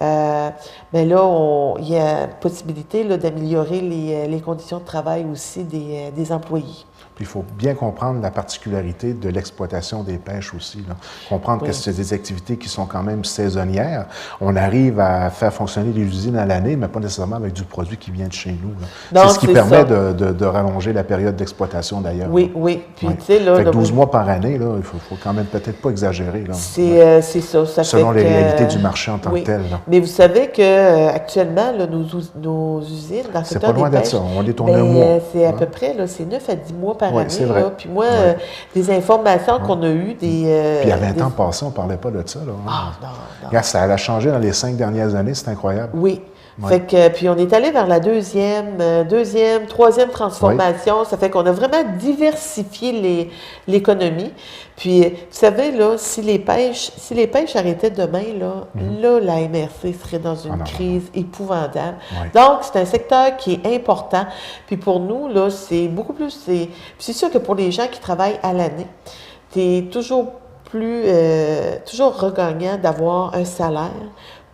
mais là, il y a possibilité là, d'améliorer les conditions de travail aussi des employés. Puis il faut bien comprendre la particularité de l'exploitation des pêches aussi. Là. Comprendre que c'est des activités qui sont quand même saisonnières. On arrive à faire fonctionner les usines à l'année, mais pas nécessairement avec du produit qui vient de chez nous. C'est ce qui permet de rallonger la période d'exploitation d'ailleurs. Oui, oui. Puis, tu sais, là, fait que 12 mois par année, là, il faut quand même peut-être pas exagérer. C'est ça. Selon les réalités du marché en tant que tel. Là. Mais vous savez qu'actuellement, nos usines, dans le secteur des pêches... C'est pas loin d'être ça. On est au 9 mois. C'est à peu près, là, c'est 9 à 10 mois par année. C'est vrai. Là. Puis moi, des informations qu'on a eues, Puis il y a 20 ans passés, on ne parlait pas de ça. Là. Non. Regarde, ça a changé dans les 5 dernières années, c'est incroyable. Oui. Fait que, puis on est allé vers la troisième transformation. Ça fait qu'on a vraiment diversifié l'économie. Puis, vous savez, là, si les pêches arrêtaient demain, là, la MRC serait dans une crise épouvantable. Donc, c'est un secteur qui est important. Puis pour nous, là, c'est beaucoup plus... c'est sûr que pour les gens qui travaillent à l'année, c'est toujours regagnant d'avoir un salaire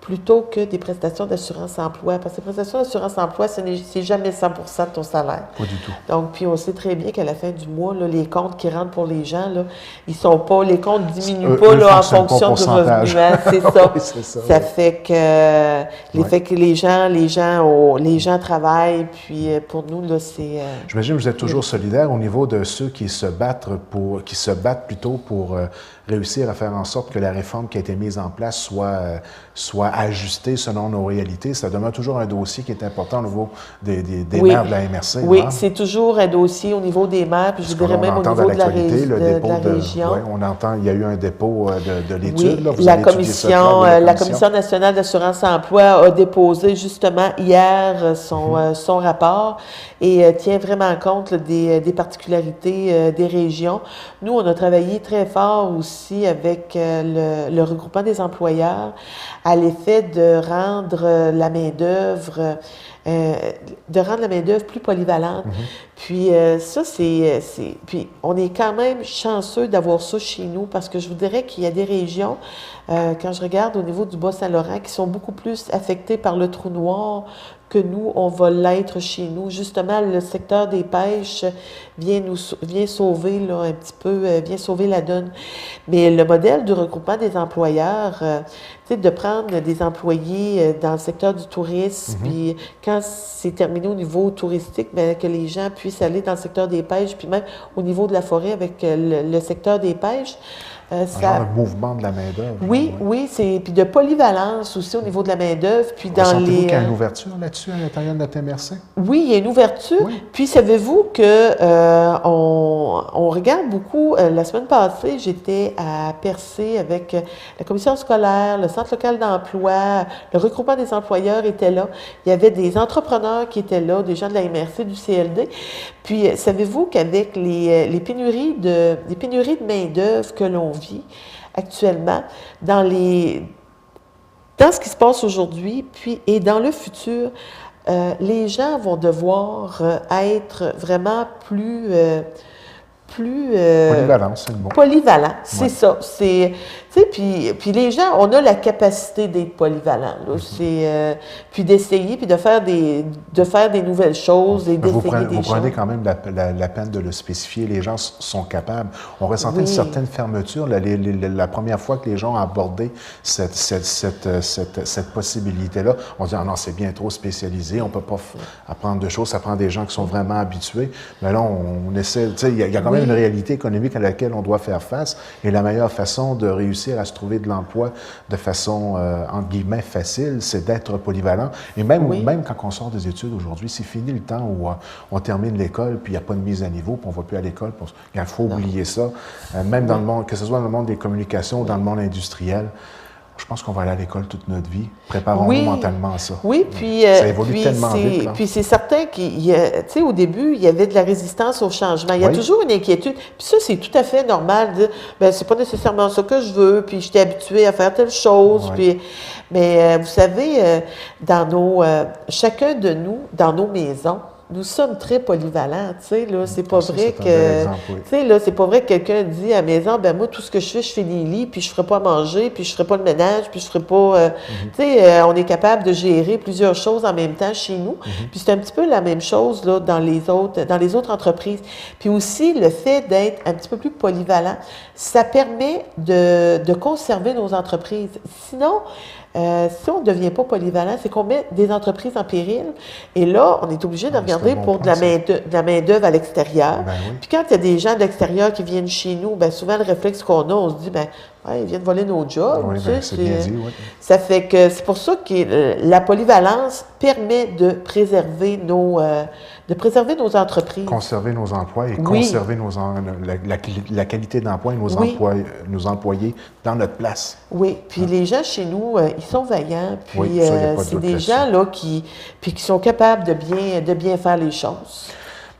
plutôt que des prestations d'assurance-emploi. Parce que les prestations d'assurance-emploi, c'est jamais 100 de ton salaire. Pas du tout. Donc, puis on sait très bien qu'à la fin du mois, là, les comptes qui rentrent pour les gens, là, les comptes ne diminuent pas là, en fonction du revenu. Hein, c'est ça. Oui, c'est ça. Ça fait que les gens travaillent, puis pour nous, là, c'est... J'imagine que vous êtes toujours solidaire au niveau de ceux qui se battent plutôt pour réussir à faire en sorte que la réforme qui a été mise en place soit ajustée selon nos réalités. Ça demeure toujours un dossier qui est important au niveau des maires de la MRC. Oui, c'est toujours un dossier au niveau des maires, puis je dirais même au niveau de la région. Oui, on entend, il y a eu un dépôt de l'étude. Oui, la Commission nationale d'assurance-emploi a déposé justement hier son rapport et tient vraiment compte là, des particularités des régions. Nous, on a travaillé très fort aussi avec le regroupement des employeurs à l'effet de rendre la main-d'œuvre plus polyvalente. Puis ça, puis on est quand même chanceux d'avoir ça chez nous parce que je vous dirais qu'il y a des régions, quand je regarde au niveau du Bas-Saint-Laurent, qui sont beaucoup plus affectées par le trou noir que nous, on va l'être chez nous. Justement, le secteur des pêches vient sauver là, un petit peu, vient sauver la donne. Mais le modèle du regroupement des employeurs, de prendre des employés dans le secteur du tourisme, puis quand c'est terminé au niveau touristique, bien, que les gens puissent aller dans le secteur des pêches, puis même au niveau de la forêt avec le secteur des pêches. Genre le mouvement de la main-d'œuvre. Oui, puis de polyvalence aussi au niveau de la main-d'œuvre. Puis Sentez-vous qu'il y a une ouverture là-dessus à l'intérieur de notre MRC? Oui, il y a une ouverture. Oui. Puis savez-vous que on regarde beaucoup. La semaine passée, j'étais à Percé avec la commission scolaire, le centre local d'emploi, le regroupement des employeurs était là. Il y avait des entrepreneurs qui étaient là, des gens de la MRC, du CLD. Puis savez-vous qu'avec les pénuries de main-d'œuvre que l'on vit actuellement, dans ce qui se passe aujourd'hui, puis dans le futur, les gens vont devoir être vraiment plus polyvalent, c'est le mot. Polyvalent, c'est ça. Puis les gens, on a la capacité d'être polyvalent. Puis d'essayer, puis de faire des nouvelles choses et d'essayer des choses. Vous prenez quand même la peine de le spécifier. Les gens sont capables. On ressentait une certaine fermeture la première fois que les gens ont abordé cette possibilité-là. On dit, non, c'est bien trop spécialisé, on ne peut pas apprendre de choses, ça prend des gens qui sont vraiment habitués. Mais là, on essaie, il y a quand même même une réalité économique à laquelle on doit faire face. Et la meilleure façon de réussir à se trouver de l'emploi de façon, entre guillemets, facile, c'est d'être polyvalent. Et même, même quand on sort des études aujourd'hui, c'est fini le temps où on termine l'école, puis il n'y a pas de mise à niveau, puis on ne va plus à l'école. Il faut oublier ça. Même dans le monde, que ce soit dans le monde des communications ou dans le monde industriel, je pense qu'on va aller à l'école toute notre vie. Préparons-nous mentalement à ça. Oui, puis ça évolue tellement vite. Puis c'est certain qu'au début, il y avait de la résistance au changement. Il y a toujours une inquiétude. Puis ça, c'est tout à fait normal de dire, ben c'est pas nécessairement ça que je veux, puis je t'ai habitué à faire telle chose. Puis, mais vous savez, chacun de nous, dans nos maisons, nous sommes très polyvalents, tu sais, là, c'est pas vrai que... Tu sais, là, c'est pas vrai que quelqu'un dit à la maison, ben moi, tout ce que je fais les lits, puis je ferai pas à manger, puis je ferai pas le ménage, puis je ferai pas... Tu sais, on est capable de gérer plusieurs choses en même temps chez nous. Puis c'est un petit peu la même chose, là, dans les autres entreprises. Puis aussi, le fait d'être un petit peu plus polyvalent, ça permet de conserver nos entreprises. Sinon... si on ne devient pas polyvalent, c'est qu'on met des entreprises en péril. Et là, on est obligé de regarder pour de la main-d'œuvre à l'extérieur. Puis quand il y a des gens de l'extérieur qui viennent chez nous, bien souvent, le réflexe qu'on a, on se dit, bien, ils viennent voler nos jobs. Ça fait que c'est pour ça que la polyvalence permet de préserver nos entreprises. Conserver nos emplois et conserver la qualité d'emploi et nos employés dans notre place. Oui, puis les gens chez nous, ils sont vaillants, puis c'est des gens là qui sont capables de bien faire les choses.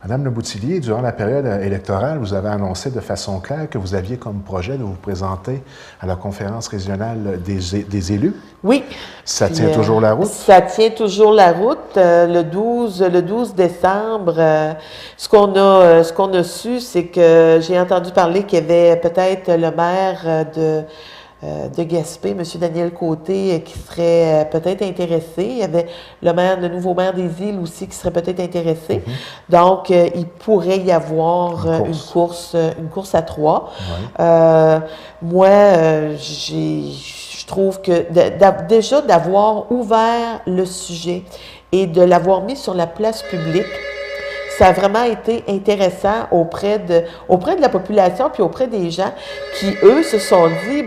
Madame Le Boutillier, durant la période électorale, vous avez annoncé de façon claire que vous aviez comme projet de vous présenter à la conférence régionale des élus. Oui. Ça tient toujours la route? Ça tient toujours la route. Le 12 décembre, ce qu'on a su, c'est que j'ai entendu parler qu'il y avait peut-être le maire de Gaspé, M. Daniel Côté, qui serait peut-être intéressé. Il y avait le nouveau maire des Îles aussi qui serait peut-être intéressé. Donc, il pourrait y avoir une course à 3. Moi, je trouve que déjà d'avoir ouvert le sujet et de l'avoir mis sur la place publique, ça a vraiment été intéressant auprès de la population puis auprès des gens qui, eux, se sont dit,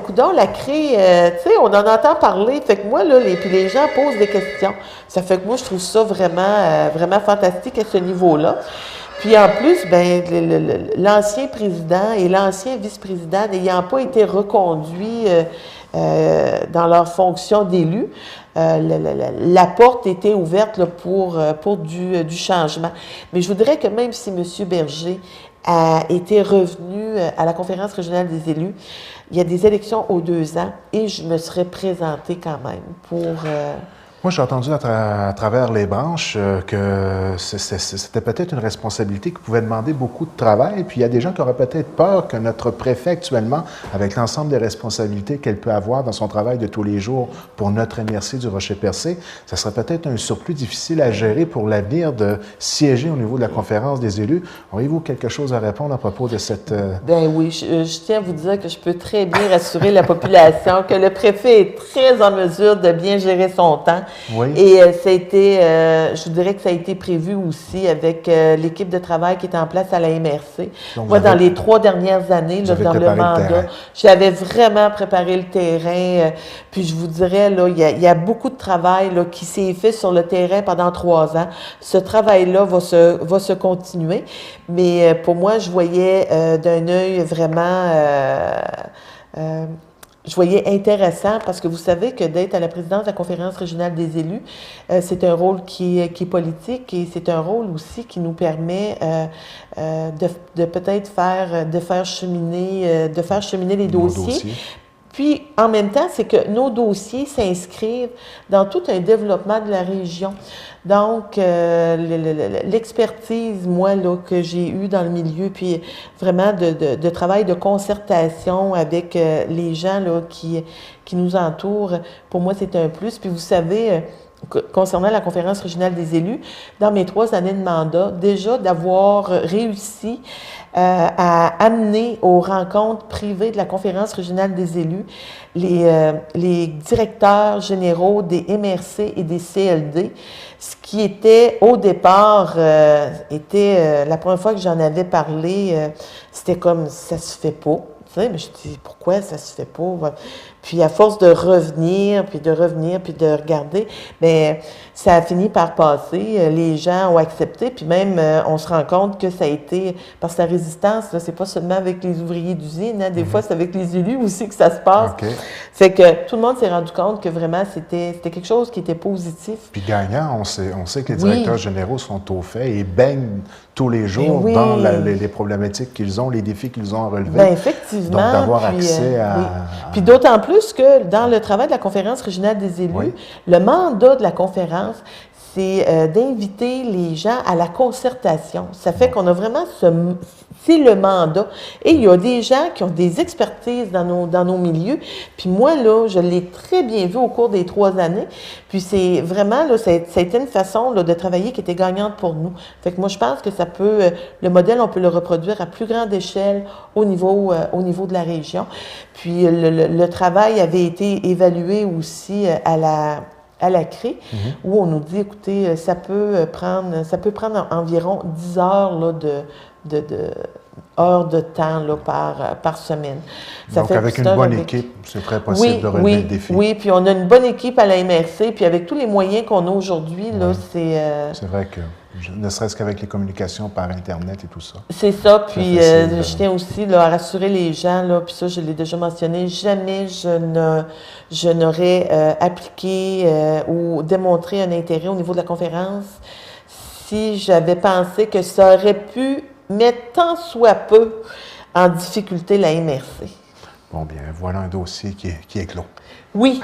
coudonc, la craie, tu sais, on en entend parler. Fait que moi, là, puis les gens posent des questions. Ça fait que moi, je trouve ça vraiment fantastique à ce niveau-là. Puis en plus, l'ancien président et l'ancien vice-président n'ayant pas été reconduits dans leur fonction d'élu, la porte était ouverte là, pour du changement. Mais je voudrais que même si M. Berger a été revenu à la conférence régionale des élus, il y a des élections aux 2 ans et je me serais présentée quand même pour... Moi, j'ai entendu à travers les branches que c'était peut-être une responsabilité qui pouvait demander beaucoup de travail. Puis il y a des gens qui auraient peut-être peur que notre préfet actuellement, avec l'ensemble des responsabilités qu'elle peut avoir dans son travail de tous les jours pour notre MRC du Rocher-Percé, ça serait peut-être un surplus difficile à gérer pour l'avenir de siéger au niveau de la conférence des élus. Auriez-vous quelque chose à répondre à propos de cette... Ben oui, je tiens à vous dire que je peux très bien rassurer la population que le préfet est très en mesure de bien gérer son temps. Oui. Et je vous dirais que ça a été prévu aussi avec l'équipe de travail qui est en place à la MRC. Donc, moi, dans les 3 dernières années, là, dans le mandat, j'avais vraiment préparé le terrain. Puis je vous dirais, là, il y a beaucoup de travail là, qui s'est fait sur le terrain pendant 3 ans. Ce travail-là va se continuer. Mais pour moi, je voyais d'un œil vraiment... je voyais intéressant parce que vous savez que d'être à la présidence de la conférence régionale des élus, c'est un rôle qui est politique et c'est un rôle aussi qui nous permet de peut-être faire cheminer les dossiers. Puis, en même temps, c'est que nos dossiers s'inscrivent dans tout un développement de la région. Donc, l'expertise, moi, là, que j'ai eue dans le milieu, puis vraiment de travail de concertation avec les gens là, qui nous entourent, pour moi, c'est un plus. Puis, vous savez, concernant la conférence régionale des élus, dans mes 3 années de mandat, déjà d'avoir réussi à amener aux rencontres privées de la conférence régionale des élus les directeurs généraux des MRC et des CLD, ce qui était au départ, la première fois que j'en avais parlé, c'était comme ça se fait pas. Tu sais, mais je dis pourquoi ça se fait pas? Puis à force de revenir, puis de regarder, bien, ça a fini par passer. Les gens ont accepté, puis même on se rend compte que ça a été, parce que la résistance, là, c'est pas seulement avec les ouvriers d'usine, hein, des fois c'est avec les élus aussi que ça se passe. Okay. Fait que tout le monde s'est rendu compte que vraiment c'était quelque chose qui était positif. Puis gagnant, on sait que les directeurs généraux sont au fait et baignent tous les jours dans les problématiques qu'ils ont, les défis qu'ils ont à relever. Bien, effectivement. Donc d'avoir accès à... Puis d'autant plus que dans le travail de la conférence régionale des élus, le mandat de la conférence, c'est d'inviter les gens à la concertation. Ça fait qu'on a vraiment c'est le mandat. Et il y a des gens qui ont des expertises dans nos milieux. Puis moi, là, je l'ai très bien vu au cours des 3 années. Puis c'est vraiment, là, ça a été une façon là, de travailler qui était gagnante pour nous. Fait que moi, je pense que ça peut, le modèle, on peut le reproduire à plus grande échelle au niveau de la région. Puis le travail avait été évalué aussi à la CRE, où on nous dit, écoutez, ça peut prendre environ 10 heures là, heures de temps là, par semaine. Ça Donc, fait avec une bonne équipe, c'est très possible de relever le défi. Oui, puis on a une bonne équipe à la MRC, puis avec tous les moyens qu'on a aujourd'hui, là, c'est... C'est vrai que, ne serait-ce qu'avec les communications par Internet et tout ça. C'est ça, puis je tiens aussi là, à rassurer les gens, là, puis ça, je l'ai déjà mentionné, jamais je n'aurais appliqué ou démontré un intérêt au niveau de la conférence si j'avais pensé que ça aurait pu mettre tant soit peu en difficulté la MRC. Bon, bien, voilà un dossier qui est clos. Oui.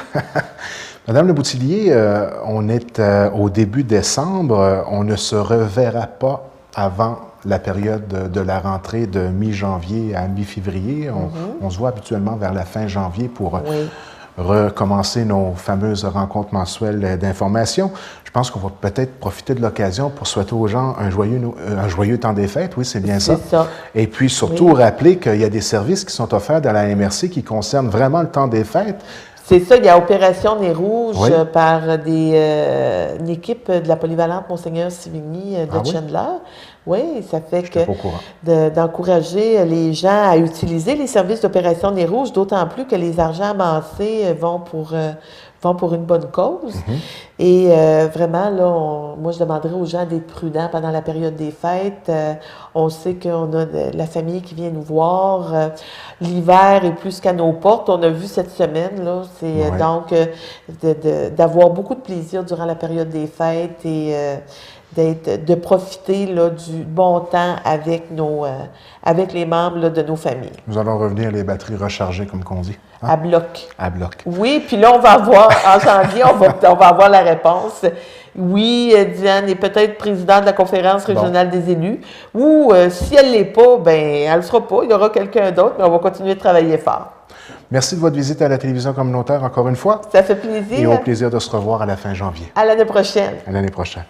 Madame Le Boutillier, on est au début décembre. On ne se reverra pas avant la période de la rentrée de mi-janvier à mi-février. On se voit habituellement vers la fin janvier pour recommencer nos fameuses rencontres mensuelles d'information. Je pense qu'on va peut-être profiter de l'occasion pour souhaiter aux gens un joyeux temps des fêtes. Oui, c'est bien ça. C'est ça. Et puis surtout rappeler qu'il y a des services qui sont offerts dans la MRC qui concernent vraiment le temps des fêtes. C'est ça, il y a Opération Nez Rouge par une équipe de la polyvalente Monseigneur Sivigny de Chandler. Oui, ça fait d'encourager les gens à utiliser les services d'Opération Nez Rouge, d'autant plus que les argents amassés vont pour une bonne cause. Et vraiment, là, moi, je demanderais aux gens d'être prudents pendant la période des fêtes. On sait qu'on a la famille qui vient nous voir. L'hiver est plus qu'à nos portes. On a vu cette semaine, là. C'est donc d'avoir beaucoup de plaisir durant la période des fêtes et de profiter là, du bon temps avec les membres là, de nos familles. Nous allons revenir les batteries rechargées, comme qu'on dit. Hein? À bloc. À bloc. Oui, puis là, on va avoir, en janvier, on va avoir la réponse. Oui, Diane est peut-être présidente de la conférence régionale des élus. Ou si elle ne l'est pas, bien, elle ne le sera pas. Il y aura quelqu'un d'autre, mais on va continuer de travailler fort. Merci de votre visite à la télévision communautaire encore une fois. Ça fait plaisir. Et au plaisir de se revoir à la fin janvier. À l'année prochaine. À l'année prochaine.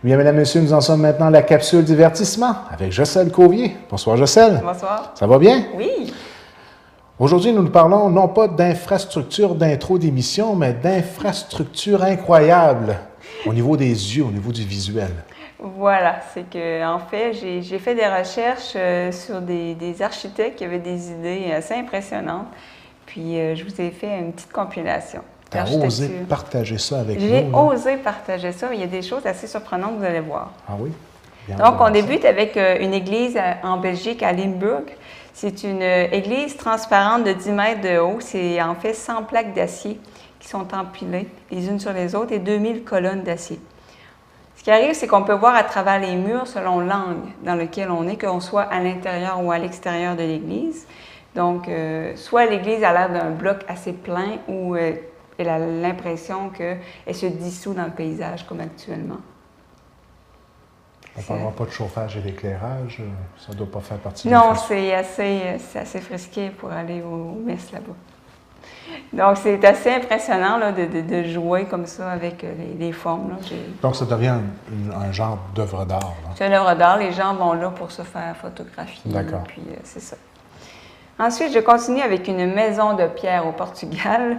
Bien, mesdames, messieurs, nous en sommes maintenant à la capsule divertissement avec Jocelyne Covier. Bonsoir, Jocelyne. Bonsoir. Ça va bien? Oui. Aujourd'hui, nous parlons non pas d'infrastructure d'intro d'émission, mais d'infrastructure incroyable au niveau des yeux, au niveau du visuel. Voilà, c'est que en fait, j'ai fait des recherches sur des architectes qui avaient des idées assez impressionnantes. Puis, je vous ai fait une petite compilation. Tu as osé partager ça avec nous. J'ai osé partager ça. Il y a des choses assez surprenantes, vous allez voir. Ah oui? Bien. Donc, on débute avec une église en Belgique, à Limburg. C'est une église transparente de 10 mètres de haut. C'est en fait 100 plaques d'acier qui sont empilées les unes sur les autres et 2000 colonnes d'acier. Ce qui arrive, c'est qu'on peut voir à travers les murs selon l'angle dans lequel on est, qu'on soit à l'intérieur ou à l'extérieur de l'église. Donc, soit l'église a l'air d'un bloc assez plein ou elle a l'impression qu'elle se dissout dans le paysage comme actuellement. On ne parlera pas de chauffage et d'éclairage, ça ne doit pas faire partie Non, de c'est assez frisqué pour aller aux messes là-bas. Donc, c'est assez impressionnant là, de jouer comme ça avec les formes. Là. Donc, ça devient un genre d'œuvre d'art. C'est une œuvre d'art. Les gens vont là pour se faire photographier. D'accord. Puis, c'est ça. Ensuite, je continue avec une maison de pierre au Portugal.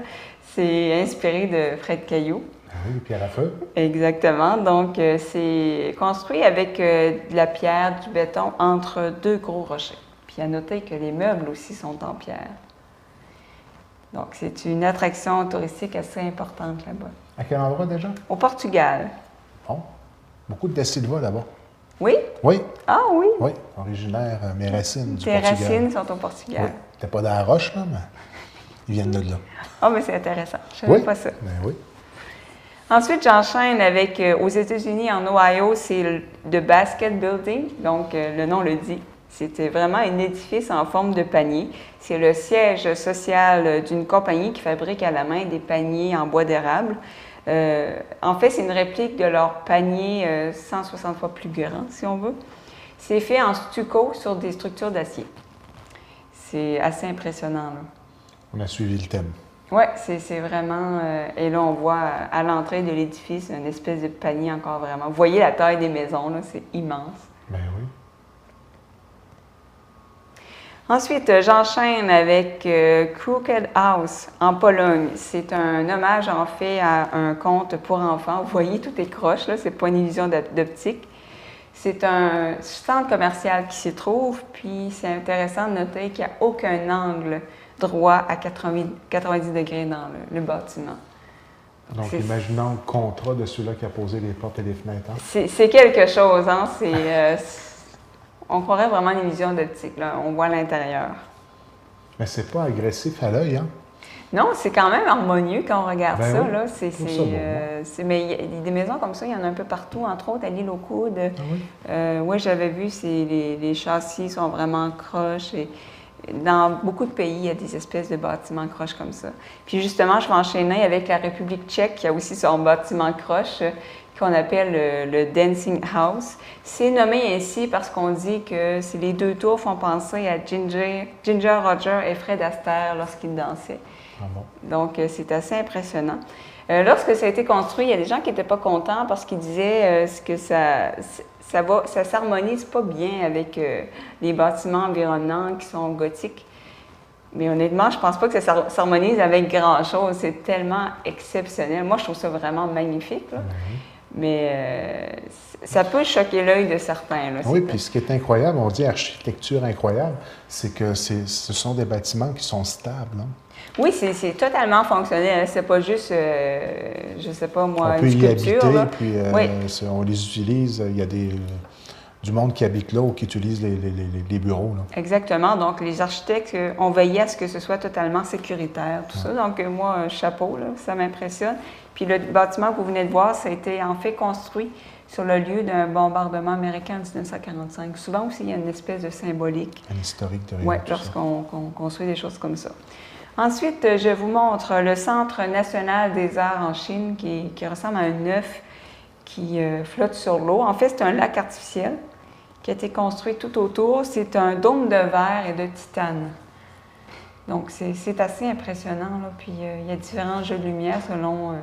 C'est inspiré de Fred Caillou. Ah oui, les pierres à feu. Exactement. Donc, c'est construit avec de la pierre, du béton, entre deux gros rochers. Puis, à noter que les meubles aussi sont en pierre. Donc, c'est une attraction touristique assez importante là-bas. À quel endroit déjà? Au Portugal. Bon. Beaucoup de Da Silva là-bas. Oui? Oui. Ah oui? Oui, originaire, mes racines du Tes Portugal. racines sont au Portugal. Oui. T'es pas dans la roche, là, mais ils viennent de là. Ah, mais c'est intéressant. Je ne savais pas ça. Ben oui. Ensuite, j'enchaîne avec, aux États-Unis, en Ohio, c'est le Basket Building. Donc, le nom le dit. C'était vraiment un édifice en forme de panier. C'est le siège social d'une compagnie qui fabrique à la main des paniers en bois d'érable. En fait, c'est une réplique de leur panier 160 fois plus grand, si on veut. C'est fait en stucco sur des structures d'acier. C'est assez impressionnant, là. On a suivi le thème. Oui, c'est vraiment... et là, on voit à l'entrée de l'édifice une espèce de panier encore vraiment. Vous voyez la taille des maisons, là, c'est immense. Ben oui. Ensuite, j'enchaîne avec Crooked House en Pologne. C'est un hommage en fait à un conte pour enfants. Vous voyez, tout est croche, là, c'est pas une illusion d'optique. C'est un centre commercial qui s'y trouve, puis c'est intéressant de noter qu'il n'y a aucun angle droit à 90 degrés dans le bâtiment. Donc, imaginons le contrat de celui-là qui a posé les portes et les fenêtres. Hein? C'est quelque chose, hein? On croirait vraiment une illusion d'optique, là. On voit l'intérieur. Mais c'est pas agressif à l'œil, hein? Non, c'est quand même harmonieux quand on regarde ben ça, oui. là. Mais des maisons comme ça, il y en a un peu partout, entre autres à l'île aux Coudes. Ah oui? Oui, j'avais vu, les châssis sont vraiment croches. Et dans beaucoup de pays, il y a des espèces de bâtiments croches comme ça. Puis justement, je vais enchaîner avec la République tchèque, qui a aussi son bâtiment croche, qu'on appelle le Dancing House. C'est nommé ainsi parce qu'on dit que les deux tours font penser à Ginger Rogers et Fred Astaire lorsqu'ils dansaient. Ah bon? Donc, c'est assez impressionnant. Lorsque ça a été construit, il y a des gens qui n'étaient pas contents parce qu'ils disaient que ça s'harmonise pas bien avec les bâtiments environnants qui sont gothiques. Mais honnêtement, je pense pas que ça s'harmonise avec grand-chose. C'est tellement exceptionnel. Moi, je trouve ça vraiment magnifique, là. Mais ça peut choquer l'œil de certains. Là, oui, puis ce qui est incroyable, on dit architecture incroyable, c'est que ce sont des bâtiments qui sont stables. Hein? Oui, c'est totalement fonctionnel. C'est pas juste, je sais pas moi, on peut une y sculpture. habiter, là. puis Oui. On les utilise. Il y a du monde qui habite là ou qui utilise les bureaux. Là. Exactement. Donc, les architectes ont veillé à ce que ce soit totalement sécuritaire, tout ça. Donc, moi, chapeau, là, ça m'impressionne. Puis le bâtiment que vous venez de voir, ça a été en fait construit sur le lieu d'un bombardement américain en 1945. Souvent aussi, il y a une espèce de symbolique. Un historique derrière. Oui, lorsqu'on construit des choses comme ça. Ensuite, je vous montre le Centre national des arts en Chine qui ressemble à un œuf qui flotte sur l'eau. En fait, c'est un lac artificiel qui a été construit tout autour. C'est un dôme de verre et de titane. Donc, c'est assez impressionnant. Là. Puis, il y a différents jeux de lumière selon...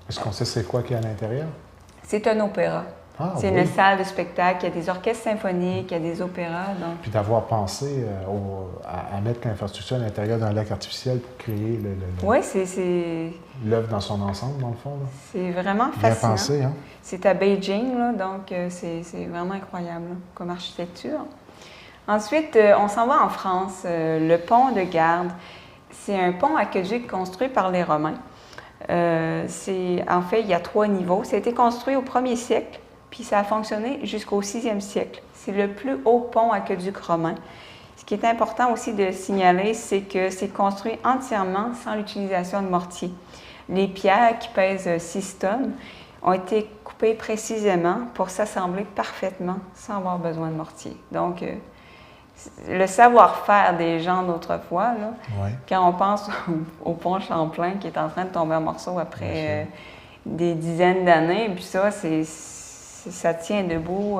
Est-ce qu'on sait c'est quoi qu'il y a à l'intérieur? C'est un opéra. Ah, c'est oui. une salle de spectacle. Il y a des orchestres symphoniques, il y a des opéras. Donc... Puis d'avoir pensé à mettre l'infrastructure à l'intérieur d'un lac artificiel pour créer oui, c'est... l'œuvre dans son ensemble, dans le fond. Là. C'est vraiment Bien fascinant. pensé, hein? C'est à Beijing, là, donc c'est vraiment incroyable là, comme architecture. Ensuite, on s'en va en France. Le pont de Garde, c'est un pont aqueduc construit par les Romains. En fait, il y a 3 niveaux. Ça a été construit au 1er siècle, puis ça a fonctionné jusqu'au 6e siècle. C'est le plus haut pont aqueduc romain. Ce qui est important aussi de signaler, c'est que c'est construit entièrement sans l'utilisation de mortier. Les pierres qui pèsent 6 tonnes ont été coupées précisément pour s'assembler parfaitement sans avoir besoin de mortier. Donc, le savoir-faire des gens d'autrefois, là, Oui. quand on pense au pont Champlain qui est en train de tomber en morceaux après des dizaines d'années, puis ça tient debout.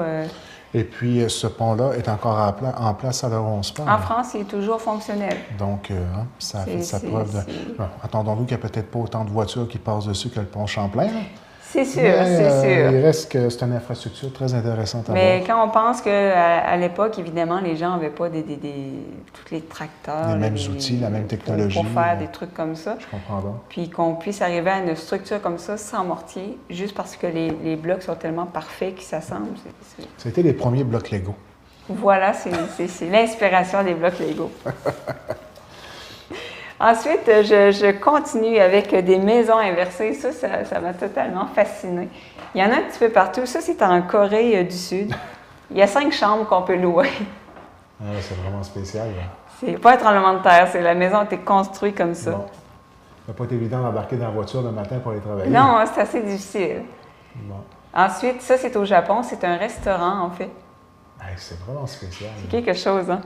Et puis, ce pont-là est encore en place à l'heure où on se parle. En France, il est toujours fonctionnel. Donc, ça a fait sa C'est- preuve de... c'est- Bon, attendons-nous qu'il n'y a peut-être pas autant de voitures qui passent dessus que le pont Champlain. Là. C'est sûr, Mais, c'est sûr. il reste que c'est une infrastructure très intéressante à Mais voir. quand on pense qu'à l'époque, évidemment, les gens n'avaient pas tous les tracteurs. Les mêmes outils, la même technologie. Pour faire des trucs comme ça. Je comprends donc. Puis qu'on puisse arriver à une structure comme ça, sans mortier, juste parce que les blocs sont tellement parfaits qu'ils s'assemblent. C'était les premiers blocs Lego. Voilà, c'est l'inspiration des blocs Lego. Ensuite, je continue avec des maisons inversées. Ça m'a totalement fascinée. Il y en a un petit peu partout. Ça, c'est en Corée du Sud. Il y a 5 chambres qu'on peut louer. Ah, c'est vraiment spécial. Là. C'est pas un tremblement de terre, la maison a été construite comme ça. Bon. Ça n'a pas été évident d'embarquer dans la voiture le matin pour aller travailler. Non, c'est assez difficile. Bon. Ensuite, ça, c'est au Japon. C'est un restaurant, en fait. Hey, c'est vraiment spécial. C'est quelque chose, hein?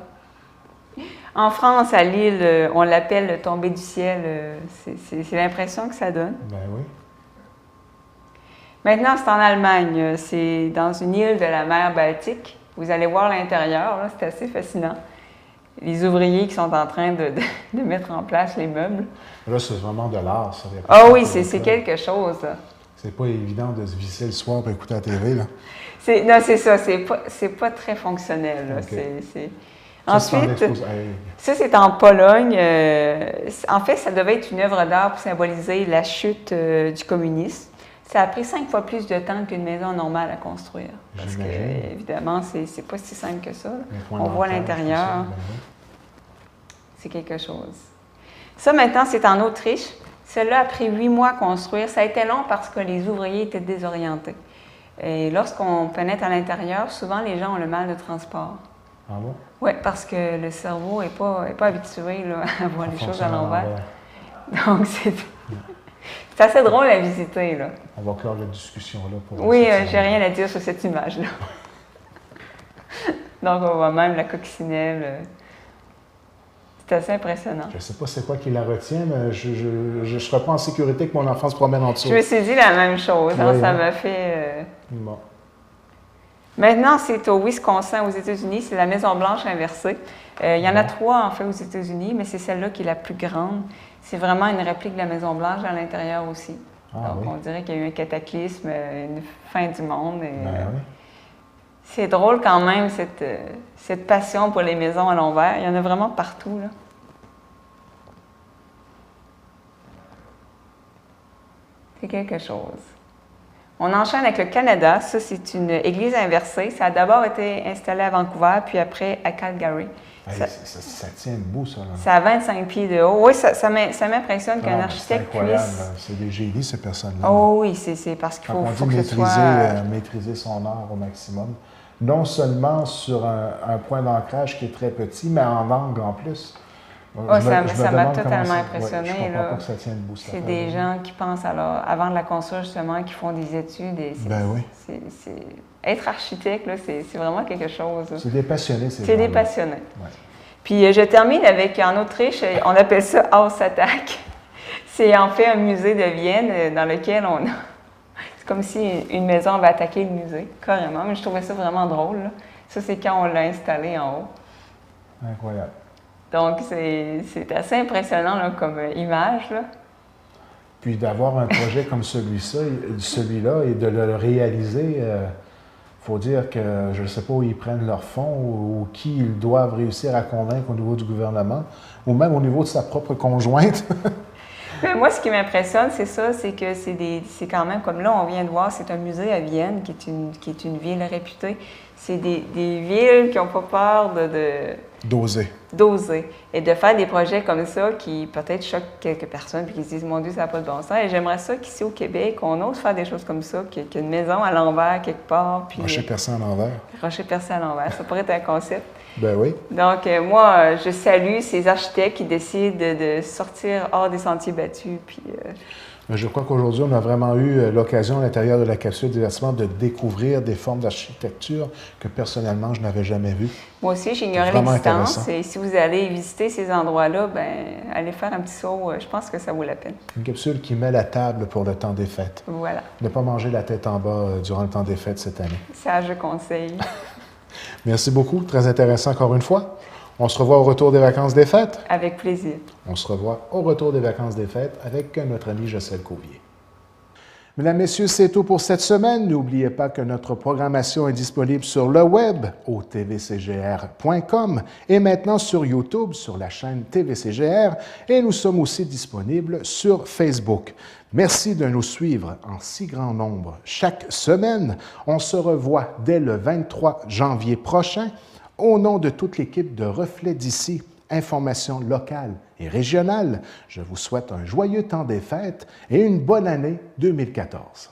En France, à Lille, on l'appelle le tombé du ciel. C'est l'impression que ça donne. Ben oui. Maintenant, c'est en Allemagne. C'est dans une île de la mer Baltique. Vous allez voir l'intérieur, là, c'est assez fascinant. Les ouvriers qui sont en train de mettre en place les meubles. Là, c'est vraiment de l'art, ça. Ah oui, c'est quelque chose, là. C'est pas évident de se visser le soir pour écouter la TV, là. Non, c'est ça. C'est pas très fonctionnel, là. OK. Ensuite, Hey. ça, c'est en Pologne. En fait, ça devait être une œuvre d'art pour symboliser la chute du communisme. Ça a pris 5 fois plus de temps qu'une maison normale à construire. Parce que, J'imagine. évidemment, c'est pas si simple que ça. Les points On voit d'ancrage, l'intérieur. tout ça, ben oui. C'est quelque chose. Ça, maintenant, c'est en Autriche. Celle-là a pris 8 mois à construire. Ça a été long parce que les ouvriers étaient désorientés. Et lorsqu'on pénètre à l'intérieur, souvent, les gens ont le mal de transport. Ah bon? Oui, parce que le cerveau n'est pas habitué là, à voir les choses à Fonctionne l'envers. Donc, c'est assez drôle à visiter, là. On va clore la discussion là pour. Oui, cette j'ai rien à dire sur cette image-là. Donc, on voit même la coccinelle. C'est assez impressionnant. Je ne sais pas c'est quoi qui la retient, mais je ne serais pas en sécurité que mon enfant se promène en dessous. Je me suis dit la même chose. Hein, Oui, ça hein. m'a fait... Bon. Maintenant, c'est au Wisconsin, aux États-Unis. C'est la Maison-Blanche inversée. Il y en a 3, en fait, aux États-Unis, mais c'est celle-là qui est la plus grande. C'est vraiment une réplique de la Maison-Blanche à l'intérieur aussi. Ah, Donc, oui. on dirait qu'il y a eu un cataclysme, une fin du monde. Et, Ben oui. c'est drôle quand même, cette passion pour les maisons à l'envers. Il y en a vraiment partout, là. C'est quelque chose. On enchaîne avec le Canada. Ça, c'est une église inversée. Ça a d'abord été installé à Vancouver, puis après à Calgary. Hey, ça tient debout, ça. Là. Ça a 25 pieds de haut. Oui, ça m'impressionne qu'un Ah, architecte c'est incroyable, puisse... là. C'est des génies, ces personnes-là. Oh oui, c'est parce qu'il Quand faut on dit que ce soit... maîtriser son art au maximum, non seulement sur un point d'ancrage qui est très petit, mais en angle en plus. Oh, Je me ça m'a demande comment totalement ça- impressionné. Ouais, je comprends là. pas que ça tient debout. cette C'est des affaire-là. gens qui pensent alors, avant de la construire justement, qui font des études. Et Ben oui. Être architecte, là, c'est vraiment quelque chose. là. C'est des passionnés, ces C'est des gens-là. passionnés. Ouais. Puis je termine avec, en Autriche, on appelle ça Haus Attack. C'est en fait un musée de Vienne dans lequel on a... C'est comme si une maison avait attaqué le musée, carrément. Mais je trouvais ça vraiment drôle. Là. Ça, c'est quand on l'a installé en haut. Incroyable. Donc, c'est assez impressionnant là, comme image. Là. Puis d'avoir un projet comme celui-là et de le réaliser, il faut dire que je ne sais pas où ils prennent leurs fonds ou qui ils doivent réussir à convaincre au niveau du gouvernement ou même au niveau de sa propre conjointe. Mais moi, ce qui m'impressionne, c'est ça, c'est que c'est quand même, comme là, on vient de voir, c'est un musée à Vienne, qui est une ville réputée. C'est des villes qui n'ont pas peur d'oser et de faire des projets comme ça qui peut-être choquent quelques personnes puis qui se disent « Mon Dieu, ça n'a pas de bon sens ». Et j'aimerais ça qu'ici au Québec, on ose faire des choses comme ça, qu'il y ait une maison à l'envers quelque part. Puis, Rocher percé à l'envers. rocher percé à l'envers, ça pourrait être un concept. Ben oui. Donc, moi, je salue ces architectes qui décident de sortir hors des sentiers battus. Puis, je crois qu'aujourd'hui, on a vraiment eu l'occasion à l'intérieur de la capsule divertissement de découvrir des formes d'architecture que personnellement, je n'avais jamais vues. Moi aussi, j'ignorais l'existence. Et si vous allez visiter ces endroits-là, ben, allez faire un petit saut. Je pense que ça vaut la peine. Une capsule qui met la table pour le temps des fêtes. Voilà. Ne pas manger la tête en bas durant le temps des fêtes cette année. Ça, je conseille. Merci beaucoup. Très intéressant encore une fois. On se revoit au retour des vacances des fêtes. Avec plaisir. On se revoit au retour des vacances des fêtes avec notre ami Jocelyne Covier. Mesdames, Messieurs, c'est tout pour cette semaine. N'oubliez pas que notre programmation est disponible sur le web au tvcgr.com et maintenant sur YouTube sur la chaîne TVCGR et nous sommes aussi disponibles sur Facebook. Merci de nous suivre en si grand nombre chaque semaine. On se revoit dès le 23 janvier prochain. Au nom de toute l'équipe de Reflets d'ici, information locale et régionale, je vous souhaite un joyeux temps des fêtes et une bonne année 2014.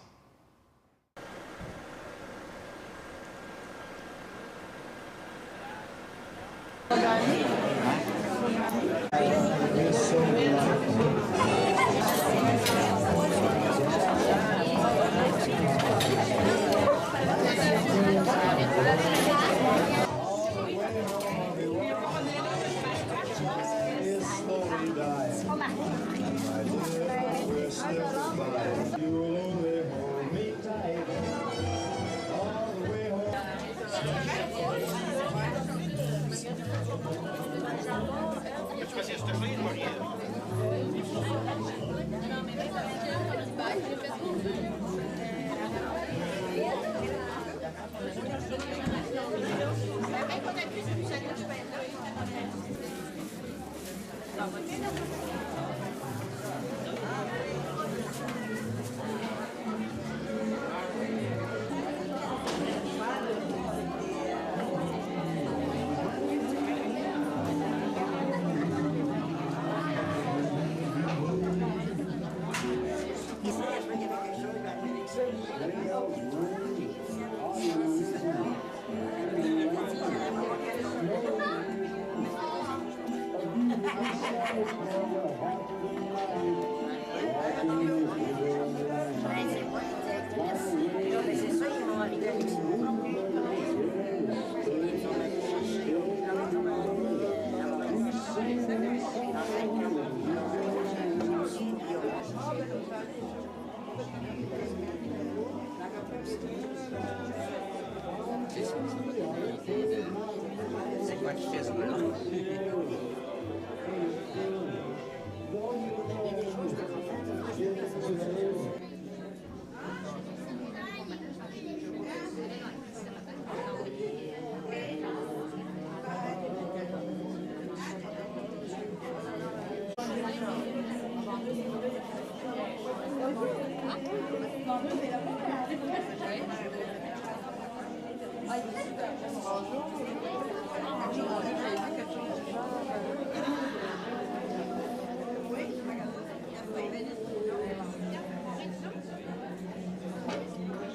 C'est quoi qui fait ça, là?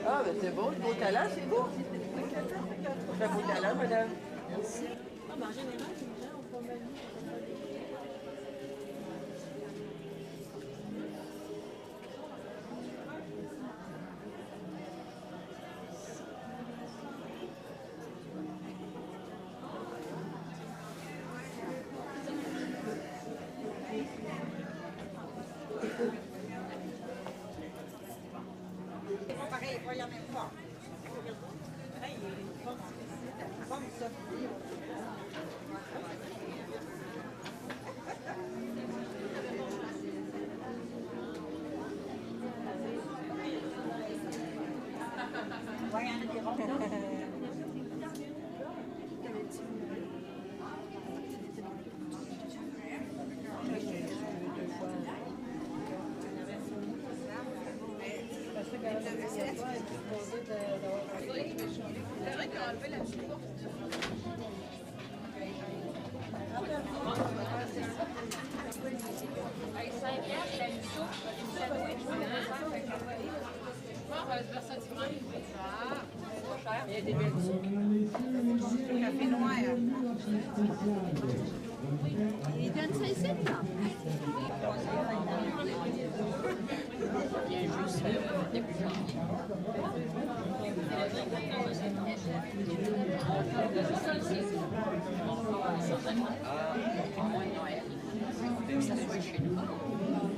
Ah, ben c'est beau, le beau talent, c'est beau. C'est un beau talent, madame. Merci. Ah, ben en général, les gens ont pas mal. Pareil, pas la même forme. Comme ça. Voyons des ronds. Il y a des belles. Café noir. Il donne ça ici, là? Ça soit chez nous.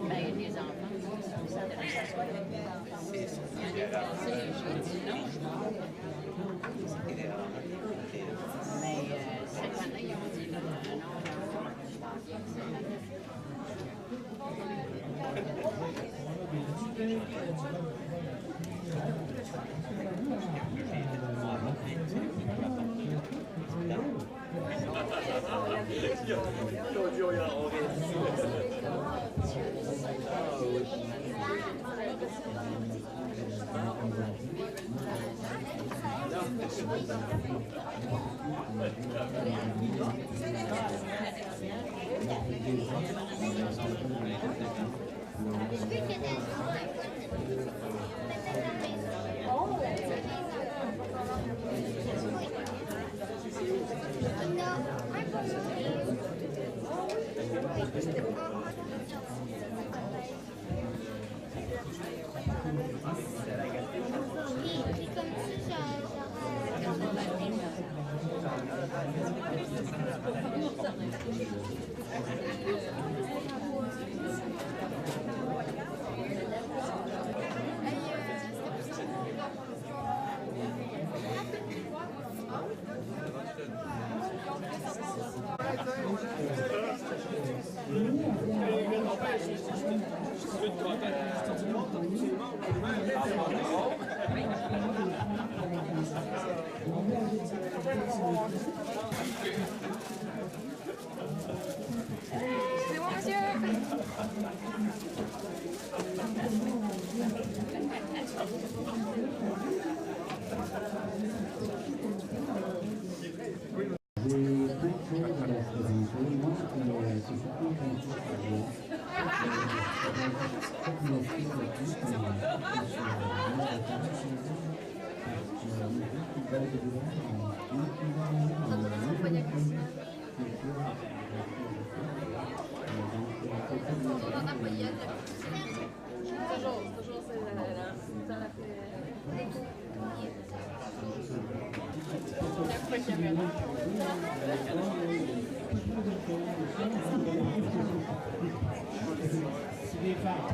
Ben, les enfants, ça devrait s'asseoir. J'ai dit non, je m'en vais. Mais cette année, ils ont dit non, non, C'est bon, monsieur? Si des femmes